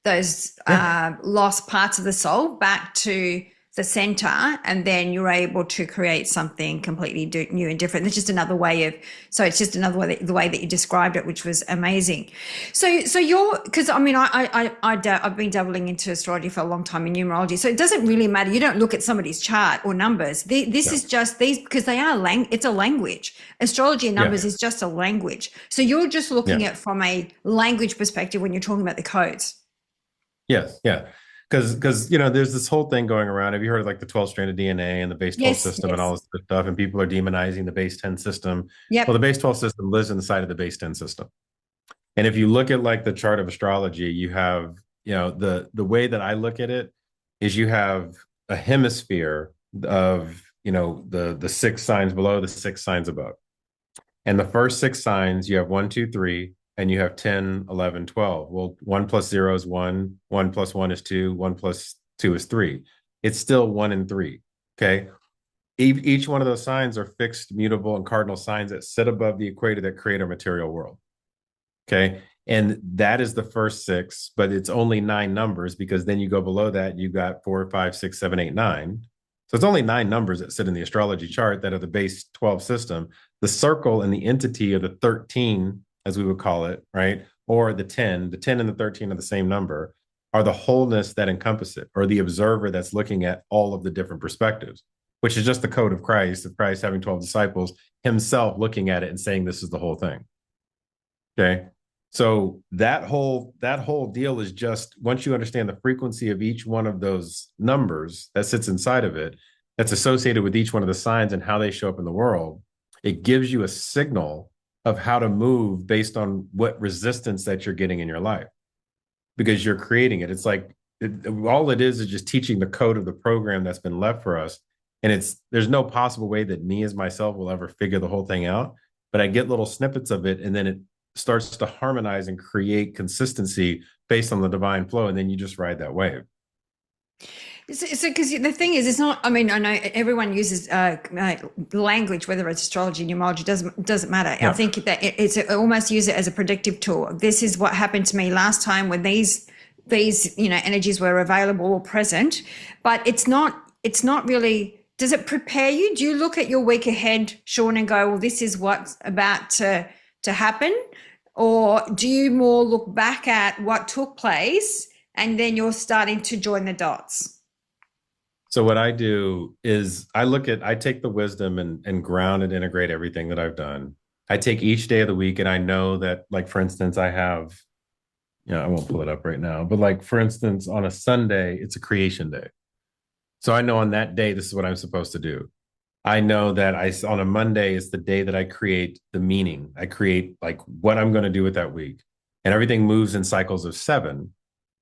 Yeah. lost parts of the soul back to the center, and then you're able to create something completely new and different. It's just another way of, so it's just another way the way that you described it, which was amazing. So you're, because I mean, I've been dabbling into astrology for a long time in numerology, so it doesn't really matter. You don't look at somebody's chart or numbers. This Yeah. is just these, because they are it's a language. Astrology and Yeah. numbers is just a language. So you're just looking Yeah. at it from a language perspective when you're talking about the codes. Yes. Yeah. Because there's this whole thing going around. Have you heard of like the 12 stranded DNA and the base 12 Yes, system and all yes. this good stuff? And people are demonizing the base 10 system. Well, the Yep. base 12 system lives inside of the base 10 system. And if you look at like the chart of astrology, you have, the way that I look at it is you have a hemisphere of, the six signs below, the six signs above. And the first six signs, you have one, two, three, and you have 10, 11, 12. Well, 1 plus 0 is 1, 1 plus 1 is 2, 1 plus 2 is 3. It's still 1 and 3. Okay. Each one of those signs are fixed, mutable, and cardinal signs that sit above the equator that create our material world. Okay. And that is the first six, but it's only nine numbers, because then you go below that, you got 4, 5, 6, 7, 8, 9. So it's only nine numbers that sit in the astrology chart that are the base 12 system. The circle and the entity of the 13, as we would call it, right? Or the 10, the 10 and the 13 are the same number, are the wholeness that encompass it, or the observer that's looking at all of the different perspectives, which is just the code of Christ having 12 disciples, himself looking at it and saying, this is the whole thing. Okay. So that whole deal is just, once you understand the frequency of each one of those numbers that sits inside of it, that's associated with each one of the signs and how they show up in the world, it gives you a signal of how to move based on what resistance that you're getting in your life, because you're creating it. It's like all it is just teaching the code of the program that's been left for us. And there's no possible way that me as myself will ever figure the whole thing out. But I get little snippets of it, and then it starts to harmonize and create consistency based on the divine flow. And then you just ride that wave. So, because the thing is, it's not. I mean, I know everyone uses language, whether it's astrology, numerology, doesn't matter. I Yeah. think that it's almost use it as a predictive tool. This is what happened to me last time when these energies were available or present, but it's not. It's not really. Does it prepare you? Do you look at your week ahead, Sean, and go, "Well, this is what's about to happen," or do you more look back at what took place and then you're starting to join the dots? So what I do is I take the wisdom and ground and integrate everything that I've done. I take each day of the week, and I know that, like, for instance, I have, I won't pull it up right now, but like, for instance, on a Sunday, it's a creation day. So I know on that day, this is what I'm supposed to do. I know that on a Monday is the day that I create the meaning. I create like what I'm going to do with that week. And everything moves in cycles of 7,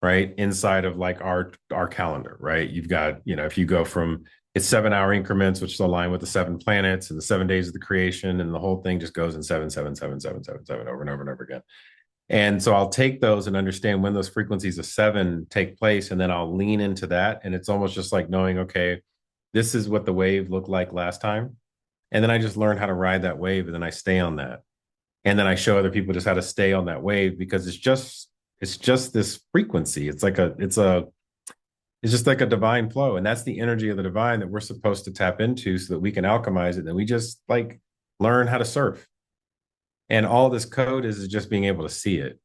right? Inside of like our calendar, right? You've got, if you go from, it's 7-hour increments, which is aligned with the 7 planets and the 7 days of the creation, and the whole thing just goes in 7, 7, 7, 7, 7, 7 over and over and over again. And so I'll take those and understand when those frequencies of 7 take place, and then I'll lean into that. And it's almost just like knowing, okay, this is what the wave looked like last time. And then I just learn how to ride that wave, and then I stay on that. And then I show other people just how to stay on that wave, because it's just this frequency. It's just like a divine flow. And that's the energy of the divine that we're supposed to tap into so that we can alchemize it. And we just like learn how to surf. And all this code is just being able to see it.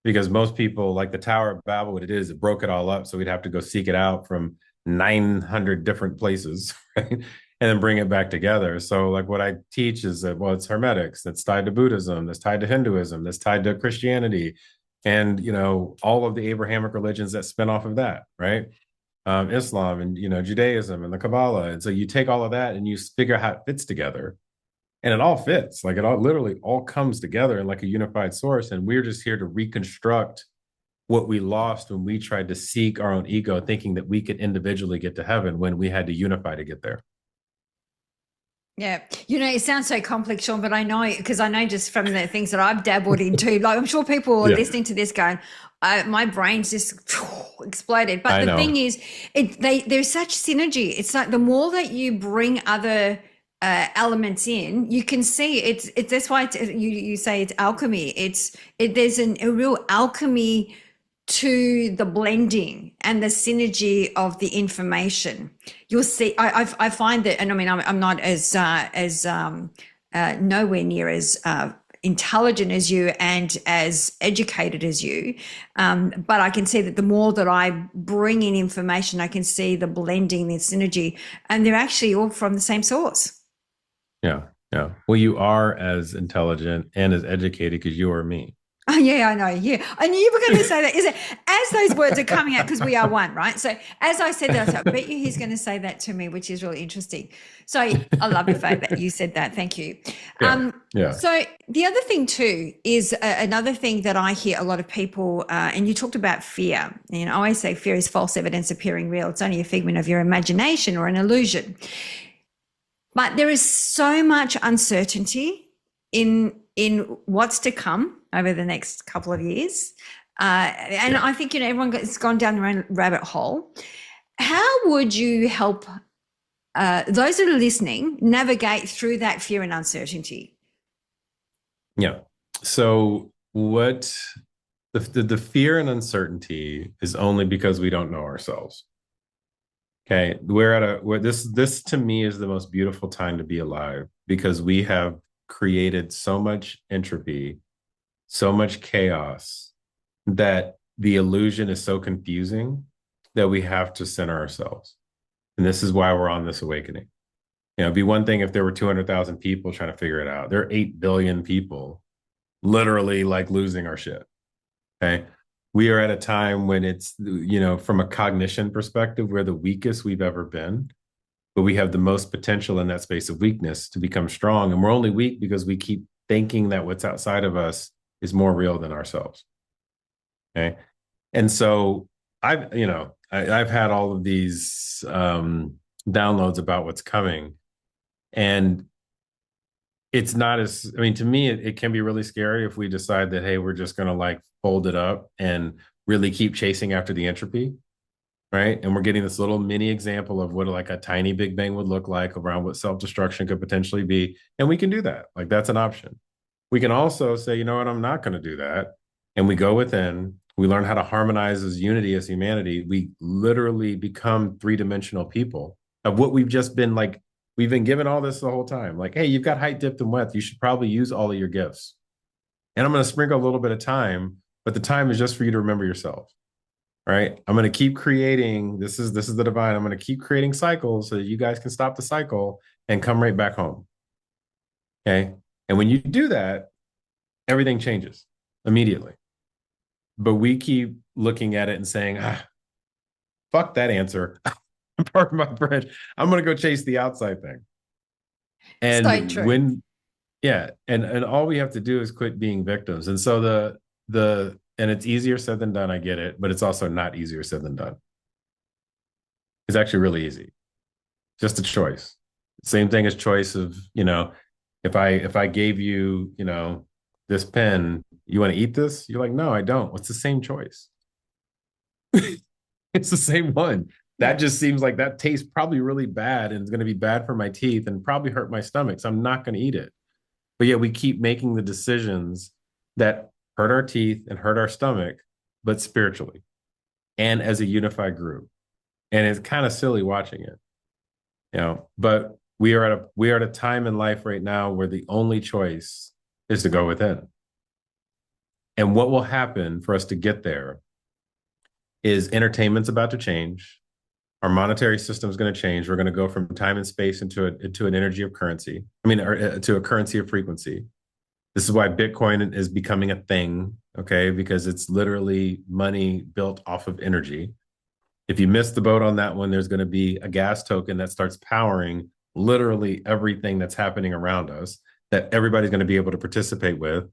Because most people, like the Tower of Babel, what it is, it broke it all up. So we'd have to go seek it out from 900 different places, right? and then bring it back together. So like what I teach is that, well, it's Hermetics that's tied to Buddhism, that's tied to Hinduism, that's tied to Christianity, and all of the Abrahamic religions that spin off of that, right? Islam and Judaism and the Kabbalah. And so you take all of that and you figure out how it fits together. And it all fits. Like it all literally all comes together in like a unified source. And we're just here to reconstruct what we lost when we tried to seek our own ego, thinking that we could individually get to heaven when we had to unify to get there. Yeah. It sounds so complex, Sean, but I know because I know just from the things that I've dabbled into, like I'm sure people are Yeah. listening to this going, my brain's just exploded. But I the know. thing is, there's such synergy. It's like the more that you bring other elements in, you can see it's that's why you say it's alchemy. There's a real alchemy to the blending and the synergy of the information. You'll see. I find that, and I mean, I'm not as nowhere near as intelligent as you and as educated as you, but I can see that the more that I bring in information, I can see the blending, the synergy, and they're actually all from the same source. Yeah. Yeah. Well, you are as intelligent and as educated because you are me. Oh, yeah, I know. Yeah. I knew you were going to say that. Is it as those words are coming out because we are one, right? So as I said that, I bet you he's going to say that to me, which is really interesting. So I love the fact that you said that. Thank you. Yeah. So the other thing too is another thing that I hear a lot of people, and you talked about fear. I always say fear is false evidence appearing real. It's only a figment of your imagination or an illusion. But there is so much uncertainty in what's to come over the next couple of years. And I think, everyone has gone down their own rabbit hole. How would you help those that are listening navigate through that fear and uncertainty? Yeah. So what the fear and uncertainty is only because we don't know ourselves. Okay. Where this to me is the most beautiful time to be alive because we have created so much entropy, so much chaos that the illusion is so confusing that we have to center ourselves. And this is why we're on this awakening. It'd be one thing if there were 200,000 people trying to figure it out. There are 8 billion people literally like losing our shit. Okay. We are at a time when it's, from a cognition perspective, we're the weakest we've ever been, but we have the most potential in that space of weakness to become strong. And we're only weak because we keep thinking that what's outside of us is more real than ourselves. Okay. And so I've had all of these downloads about what's coming. And it's not as, to me, it can be really scary if we decide that, hey, we're just going to like fold it up and really keep chasing after the entropy. Right. And we're getting this little mini example of what like a tiny Big Bang would look like around what self-destruction could potentially be. And we can do that. Like that's an option. We can also say, you know what, I'm not going to do that. And we go within, we learn how to harmonize as unity, as humanity. We literally become three-dimensional people of what we've just been like, we've been given all this the whole time. Like, hey, you've got height, depth, and width. You should probably use all of your gifts. And I'm going to sprinkle a little bit of time, but the time is just for you to remember yourself. Right. I'm going to keep creating. This is the divine. I'm going to keep creating cycles so that you guys can stop the cycle and come right back home. Okay. And when you do that, everything changes immediately. But we keep looking at it and saying, fuck that answer. Pardon my French. I'm going to go chase the outside thing. And So true. and all we have to do is quit being victims. And so and it's easier said than done. I get it, but it's also not easier said than done. It's actually really easy. Just a choice. Same thing as choice of, if I gave you, this pen, you want to eat this? You're like, no, I don't. It's the same choice. It's the same one. That just seems like that tastes probably really bad and it's going to be bad for my teeth and probably hurt my stomach. So I'm not going to eat it. But yeah, we keep making the decisions that hurt our teeth and hurt our stomach, but spiritually and as a unified group. And it's kind of silly watching it, but we are at a time in life right now where the only choice is to go within. And what will happen for us to get there is entertainment's about to change. Our monetary system is going to change. We're going to go from time and space into an energy of currency. I mean, or, to a currency of frequency. This is why Bitcoin is becoming a thing, okay? Because it's literally money built off of energy. If you miss the boat on that one, there's going to be a gas token that starts powering literally everything that's happening around us that everybody's going to be able to participate with.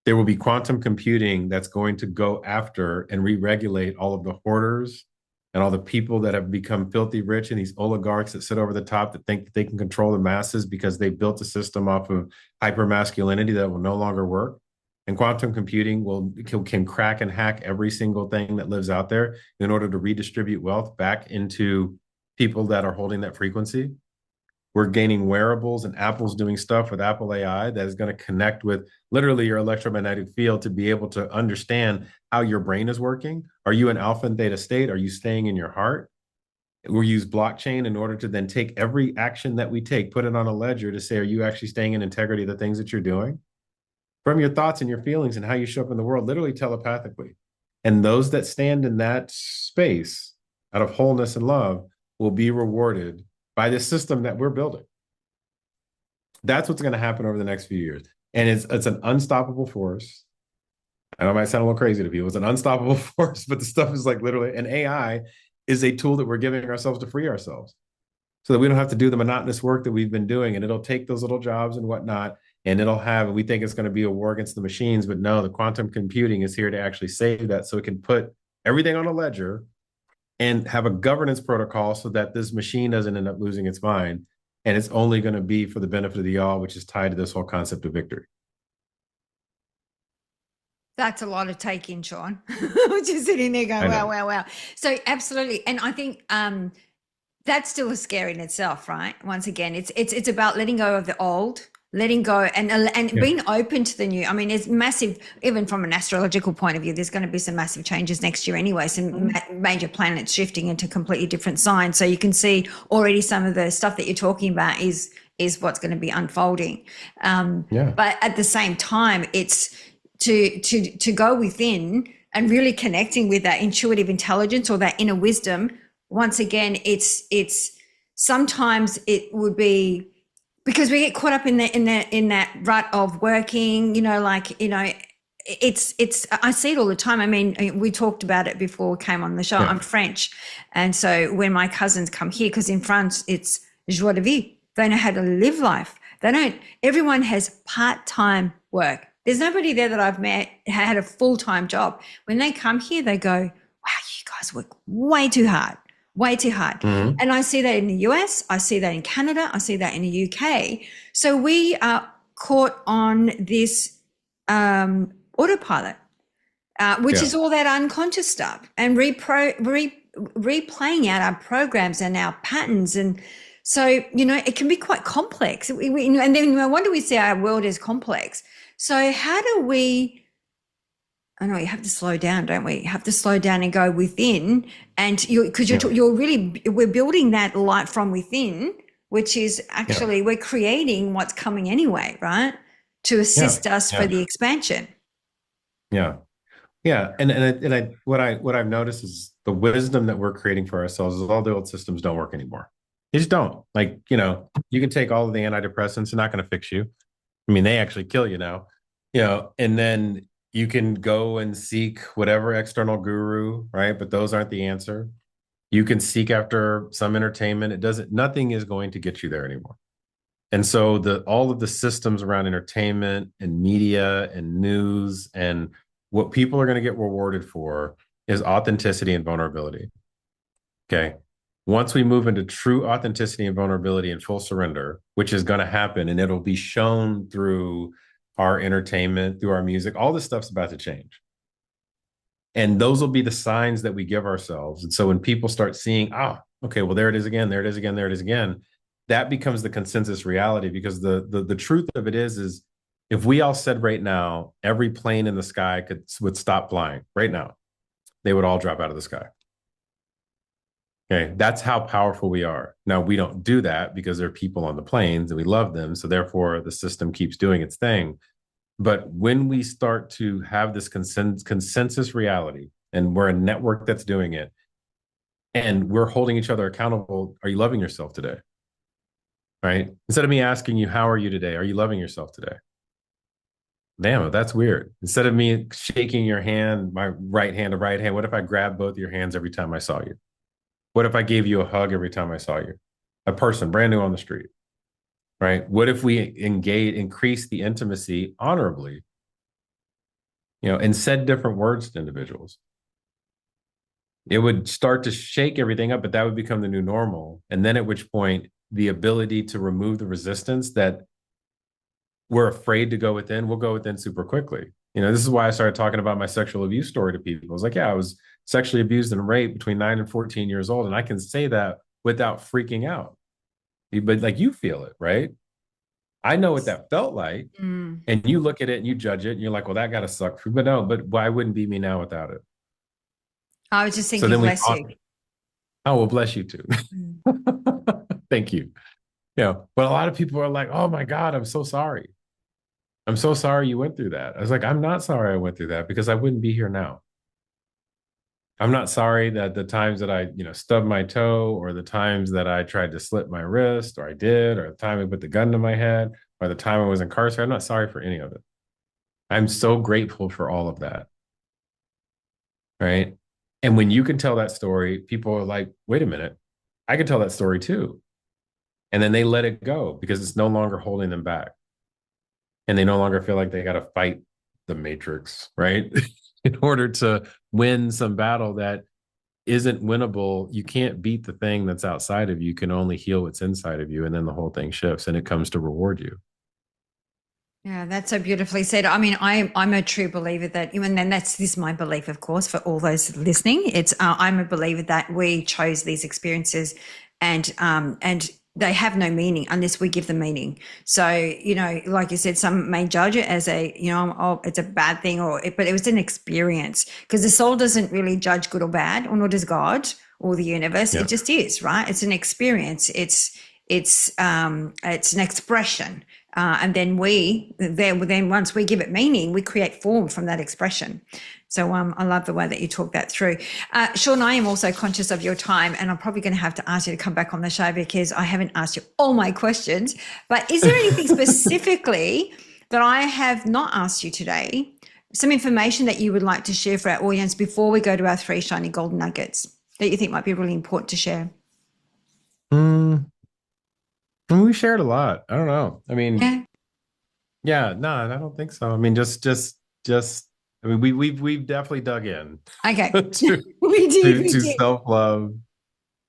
There will be quantum computing that's going to go after and re-regulate all of the hoarders and all the people that have become filthy rich and these oligarchs that sit over the top that think that they can control the masses because they built a system off of hypermasculinity that will no longer work. And quantum computing can crack and hack every single thing that lives out there in order to redistribute wealth back into people that are holding that frequency. We're gaining wearables, and Apple's doing stuff with Apple AI that is going to connect with literally your electromagnetic field to be able to understand how your brain is working. Are you in alpha and theta state? Are you staying in your heart? We use blockchain in order to then take every action that we take, put it on a ledger to say, are you actually staying in integrity of the things that you're doing? From your thoughts and your feelings and how you show up in the world, literally telepathically. And those that stand in that space out of wholeness and love will be rewarded by this system that we're building. That's what's going to happen over the next few years. And it's an unstoppable force. I know it might sound a little crazy to people. It's an unstoppable force, but the stuff is like literally, and AI is a tool that we're giving ourselves to free ourselves so that we don't have to do the monotonous work that we've been doing. And it'll take those little jobs and whatnot, and we think it's going to be a war against the machines, but no, the quantum computing is here to actually save that so it can put everything on a ledger and have a governance protocol so that this machine doesn't end up losing its mind. And it's only going to be for the benefit of the all, which is tied to this whole concept of victory. That's a lot to take in, Sean. Just sitting there going, wow, wow, wow. So absolutely. And I think that's still scary in itself, right? Once again, it's about letting go of the old, letting go and being open to the new. I mean, it's massive, even from an astrological point of view, there's going to be some massive changes next year anyway, some major planets shifting into completely different signs. So you can see already some of the stuff that you're talking about is what's going to be unfolding. But at the same time, it's to go within and really connecting with that intuitive intelligence or that inner wisdom. Once again, it's sometimes it would be because we get caught up in that rut of working, it's I see it all the time. I mean, we talked about it before we came on the show. I'm French, and so when my cousins come here, because in France it's joie de vivre, they know how to live life. Everyone has part-time work. There's nobody there that I've met had a full-time job. When they come here, they go, wow, you guys work way too hard. Mm-hmm. And I see that in the US, I see that in Canada, I see that in the UK. So we are caught on this autopilot, which is all that unconscious stuff, and replaying out our programs and our patterns. And so, it can be quite complex. And then no wonder we see our world as complex. So how do we, I know you have to slow down, don't we? You have to slow down and go within, and we're building that light from within, which is actually we're creating what's coming anyway, right? To assist us for the expansion. Yeah. And what I've noticed is the wisdom that we're creating for ourselves is all the old systems don't work anymore. They just don't. Like, you can take all of the antidepressants, they're not going to fix you. I mean, they actually kill you now, and then you can go and seek whatever external guru, right? But those aren't the answer. You can seek after some entertainment. Nothing is going to get you there anymore. And so all of the systems around entertainment and media and news and what people are going to get rewarded for is authenticity and vulnerability. Okay. Once we move into true authenticity and vulnerability and full surrender, which is going to happen, and it'll be shown through our entertainment, through our music, all this stuff's about to change. And those will be the signs that we give ourselves. And so when people start seeing, okay, well, there it is again, there it is again, there it is again, that becomes the consensus reality, because the truth of it is if we all said right now, every plane in the sky would stop flying right now, they would all drop out of the sky. Okay, that's how powerful we are. Now, we don't do that because there are people on the planes and we love them. So therefore, the system keeps doing its thing. But when we start to have this consensus reality, and we're a network that's doing it, and we're holding each other accountable. Are you loving yourself today? Right? Instead of me asking you, how are you today? Are you loving yourself today? Damn, that's weird. Instead of me shaking your hand, my right hand, what if I grabbed both your hands every time I saw you? What if I gave you a hug every time I saw you? A person brand new on the street, right? What if we increase the intimacy honorably, and said different words to individuals? It would start to shake everything up, but that would become the new normal. And then at which point, the ability to remove the resistance that we're afraid to go within, we'll go within super quickly. This is why I started talking about my sexual abuse story to people. I was like, yeah, I was sexually abused and raped between 9 and 14 years old. And I can say that without freaking out. But like you feel it, right? I know what that felt like. Mm. And you look at it and you judge it and you're like, well, that got to suck. But no, but why wouldn't be me now without it? I was just So thinking, then we, bless you. oh, well, bless you too. Mm. Thank you. But a lot of people are like, oh my God, I'm so sorry. I'm so sorry you went through that. I was like, I'm not sorry I went through that because I wouldn't be here now. I'm not sorry that the times that I, stubbed my toe or the times that I tried to slit my wrist or I did, or the time I put the gun to my head or the time I was incarcerated. I'm not sorry for any of it. I'm so grateful for all of that. Right. And when you can tell that story, people are like, wait a minute, I can tell that story too. And then they let it go because it's no longer holding them back. And they no longer feel like they got to fight the matrix, right? In order to win some battle that isn't winnable. You can't beat the thing that's outside of you. You can only heal what's inside of you. And then the whole thing shifts and it comes to reward you. Yeah, that's so beautifully said. I mean, I'm a true believer that, and then this is my belief, of course, for all those listening. It's I'm a believer that we chose these experiences, and they have no meaning unless we give them meaning. So, like you said, some may judge it as oh, it's a bad thing, but it was an experience, because the soul doesn't really judge good or bad, or nor does God or the universe. Yeah. It just is, right? It's an experience. It's an expression. And then once we give it meaning, we create form from that expression. So I love the way that you talk that through. Sean, I am also conscious of your time, and I'm probably going to have to ask you to come back on the show because I haven't asked you all my questions. But is there anything specifically that I have not asked you today? Some information that you would like to share for our audience before we go to our 3 shiny golden nuggets that you think might be really important to share? We shared a lot. I don't know. I mean, Yeah. yeah, no, I don't think so. I mean, I mean, we've definitely dug in Okay. to we did. self-love.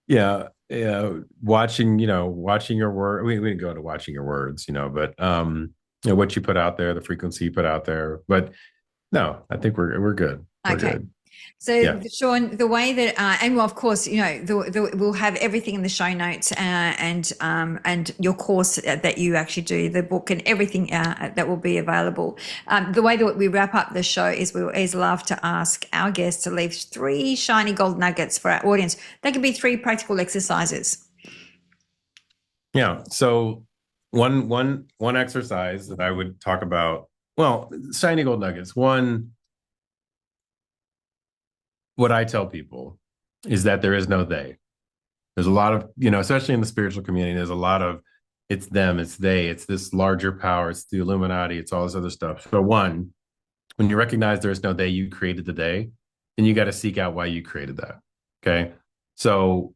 Yeah. Yeah. Watching your word. We didn't go to watching your words, but what you put out there, the frequency you put out there. But no, I think we're good. We're Okay. good. So, Yeah. Sean, the way that, and well, of course, we'll have everything in the show notes, and your course that you actually do, the book and everything that will be available. The way that we wrap up the show is we always love to ask our guests to leave 3 shiny gold nuggets for our audience. They can be 3 practical exercises. Yeah. So one exercise that I would talk about, well, shiny gold nuggets. One, what I tell people is that there is no they. There's a lot of, especially in the spiritual community, there's a lot of it's them, it's they, it's this larger power, it's the Illuminati, it's all this other stuff. So one, when you recognize there is no they, you created the they, then you got to seek out why you created that. Okay. So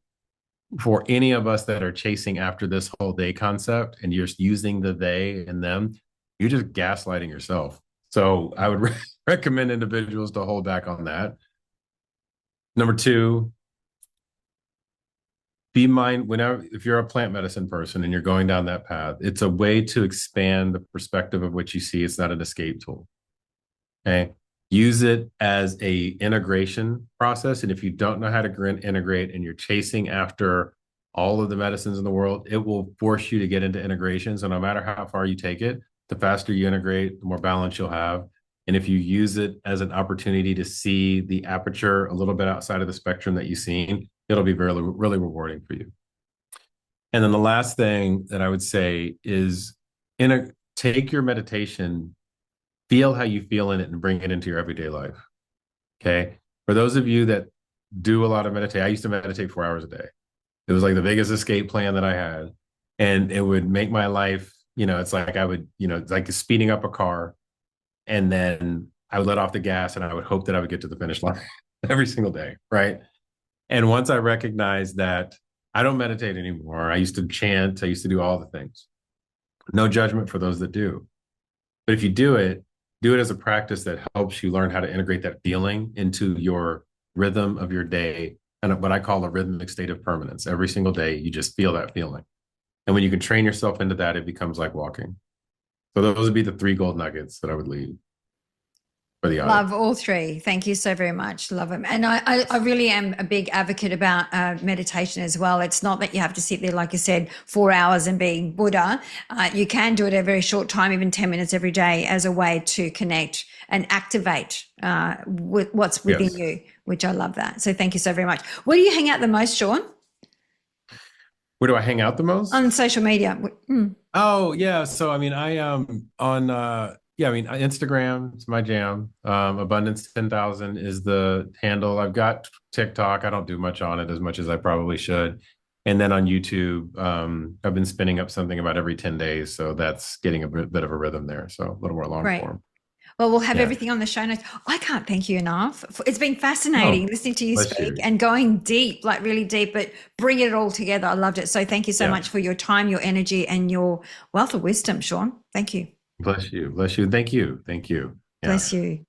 for any of us that are chasing after this whole they concept and you're using the they and them, you're just gaslighting yourself. So I would recommend individuals to hold back on that. Number 2, be mind whenever, if you're a plant medicine person and you're going down that path, it's a way to expand the perspective of what you see. It's not an escape tool. Okay. Use it as a integration process. And if you don't know how to integrate and you're chasing after all of the medicines in the world, it will force you to get into integration. So no matter how far you take it, the faster you integrate, the more balance you'll have. And if you use it as an opportunity to see the aperture a little bit outside of the spectrum that you've seen, it'll be really, really rewarding for you. And then the last thing that I would say is take your meditation, feel how you feel in it and bring it into your everyday life. Okay. For those of you that do a lot of meditate. I used to meditate 4 hours a day. It was like the biggest escape plan that I had. And it would make my life, it's like I would, it's like speeding up a car, and then I would let off the gas and I would hope that I would get to the finish line every single day. Right. And once I recognized that I don't meditate anymore, I used to chant, I used to do all the things. No judgment for those that do. But if you do it as a practice that helps you learn how to integrate that feeling into your rhythm of your day, and what I call a rhythmic state of permanence. Every single day, you just feel that feeling. And when you can train yourself into that, it becomes like walking. So those would be the three gold nuggets that I would leave for the audience. Love all three. Thank you so very much. Love them. And I really am a big advocate about meditation as well. It's not that you have to sit there, like you said, 4 hours and be Buddha. You can do it a very short time, even 10 minutes every day, as a way to connect and activate with what's within Yes. you, which I love that. So thank you so very much. Where do you hang out the most, Sean? Where do I hang out the most? On social media. Oh yeah. So I mean, I on yeah, I mean Instagram is my jam. Abundance 10,000 is the handle. I've got TikTok. I don't do much on it, as much as I probably should. And then on YouTube, I've been spinning up something about every 10 days. So that's getting a bit of a rhythm there. So a little more long Great. form. Well, we'll have Yeah. everything on the show notes. I can't thank you enough. It's been Oh, fascinating listening to you bless speak you. and going deep, like really deep, but bringing it all together. I loved it. So thank you so Yeah. much for your time, your energy, and your wealth of wisdom, Sean. Thank you. Bless you. Bless you. Thank you. Thank you. Yeah. Bless you.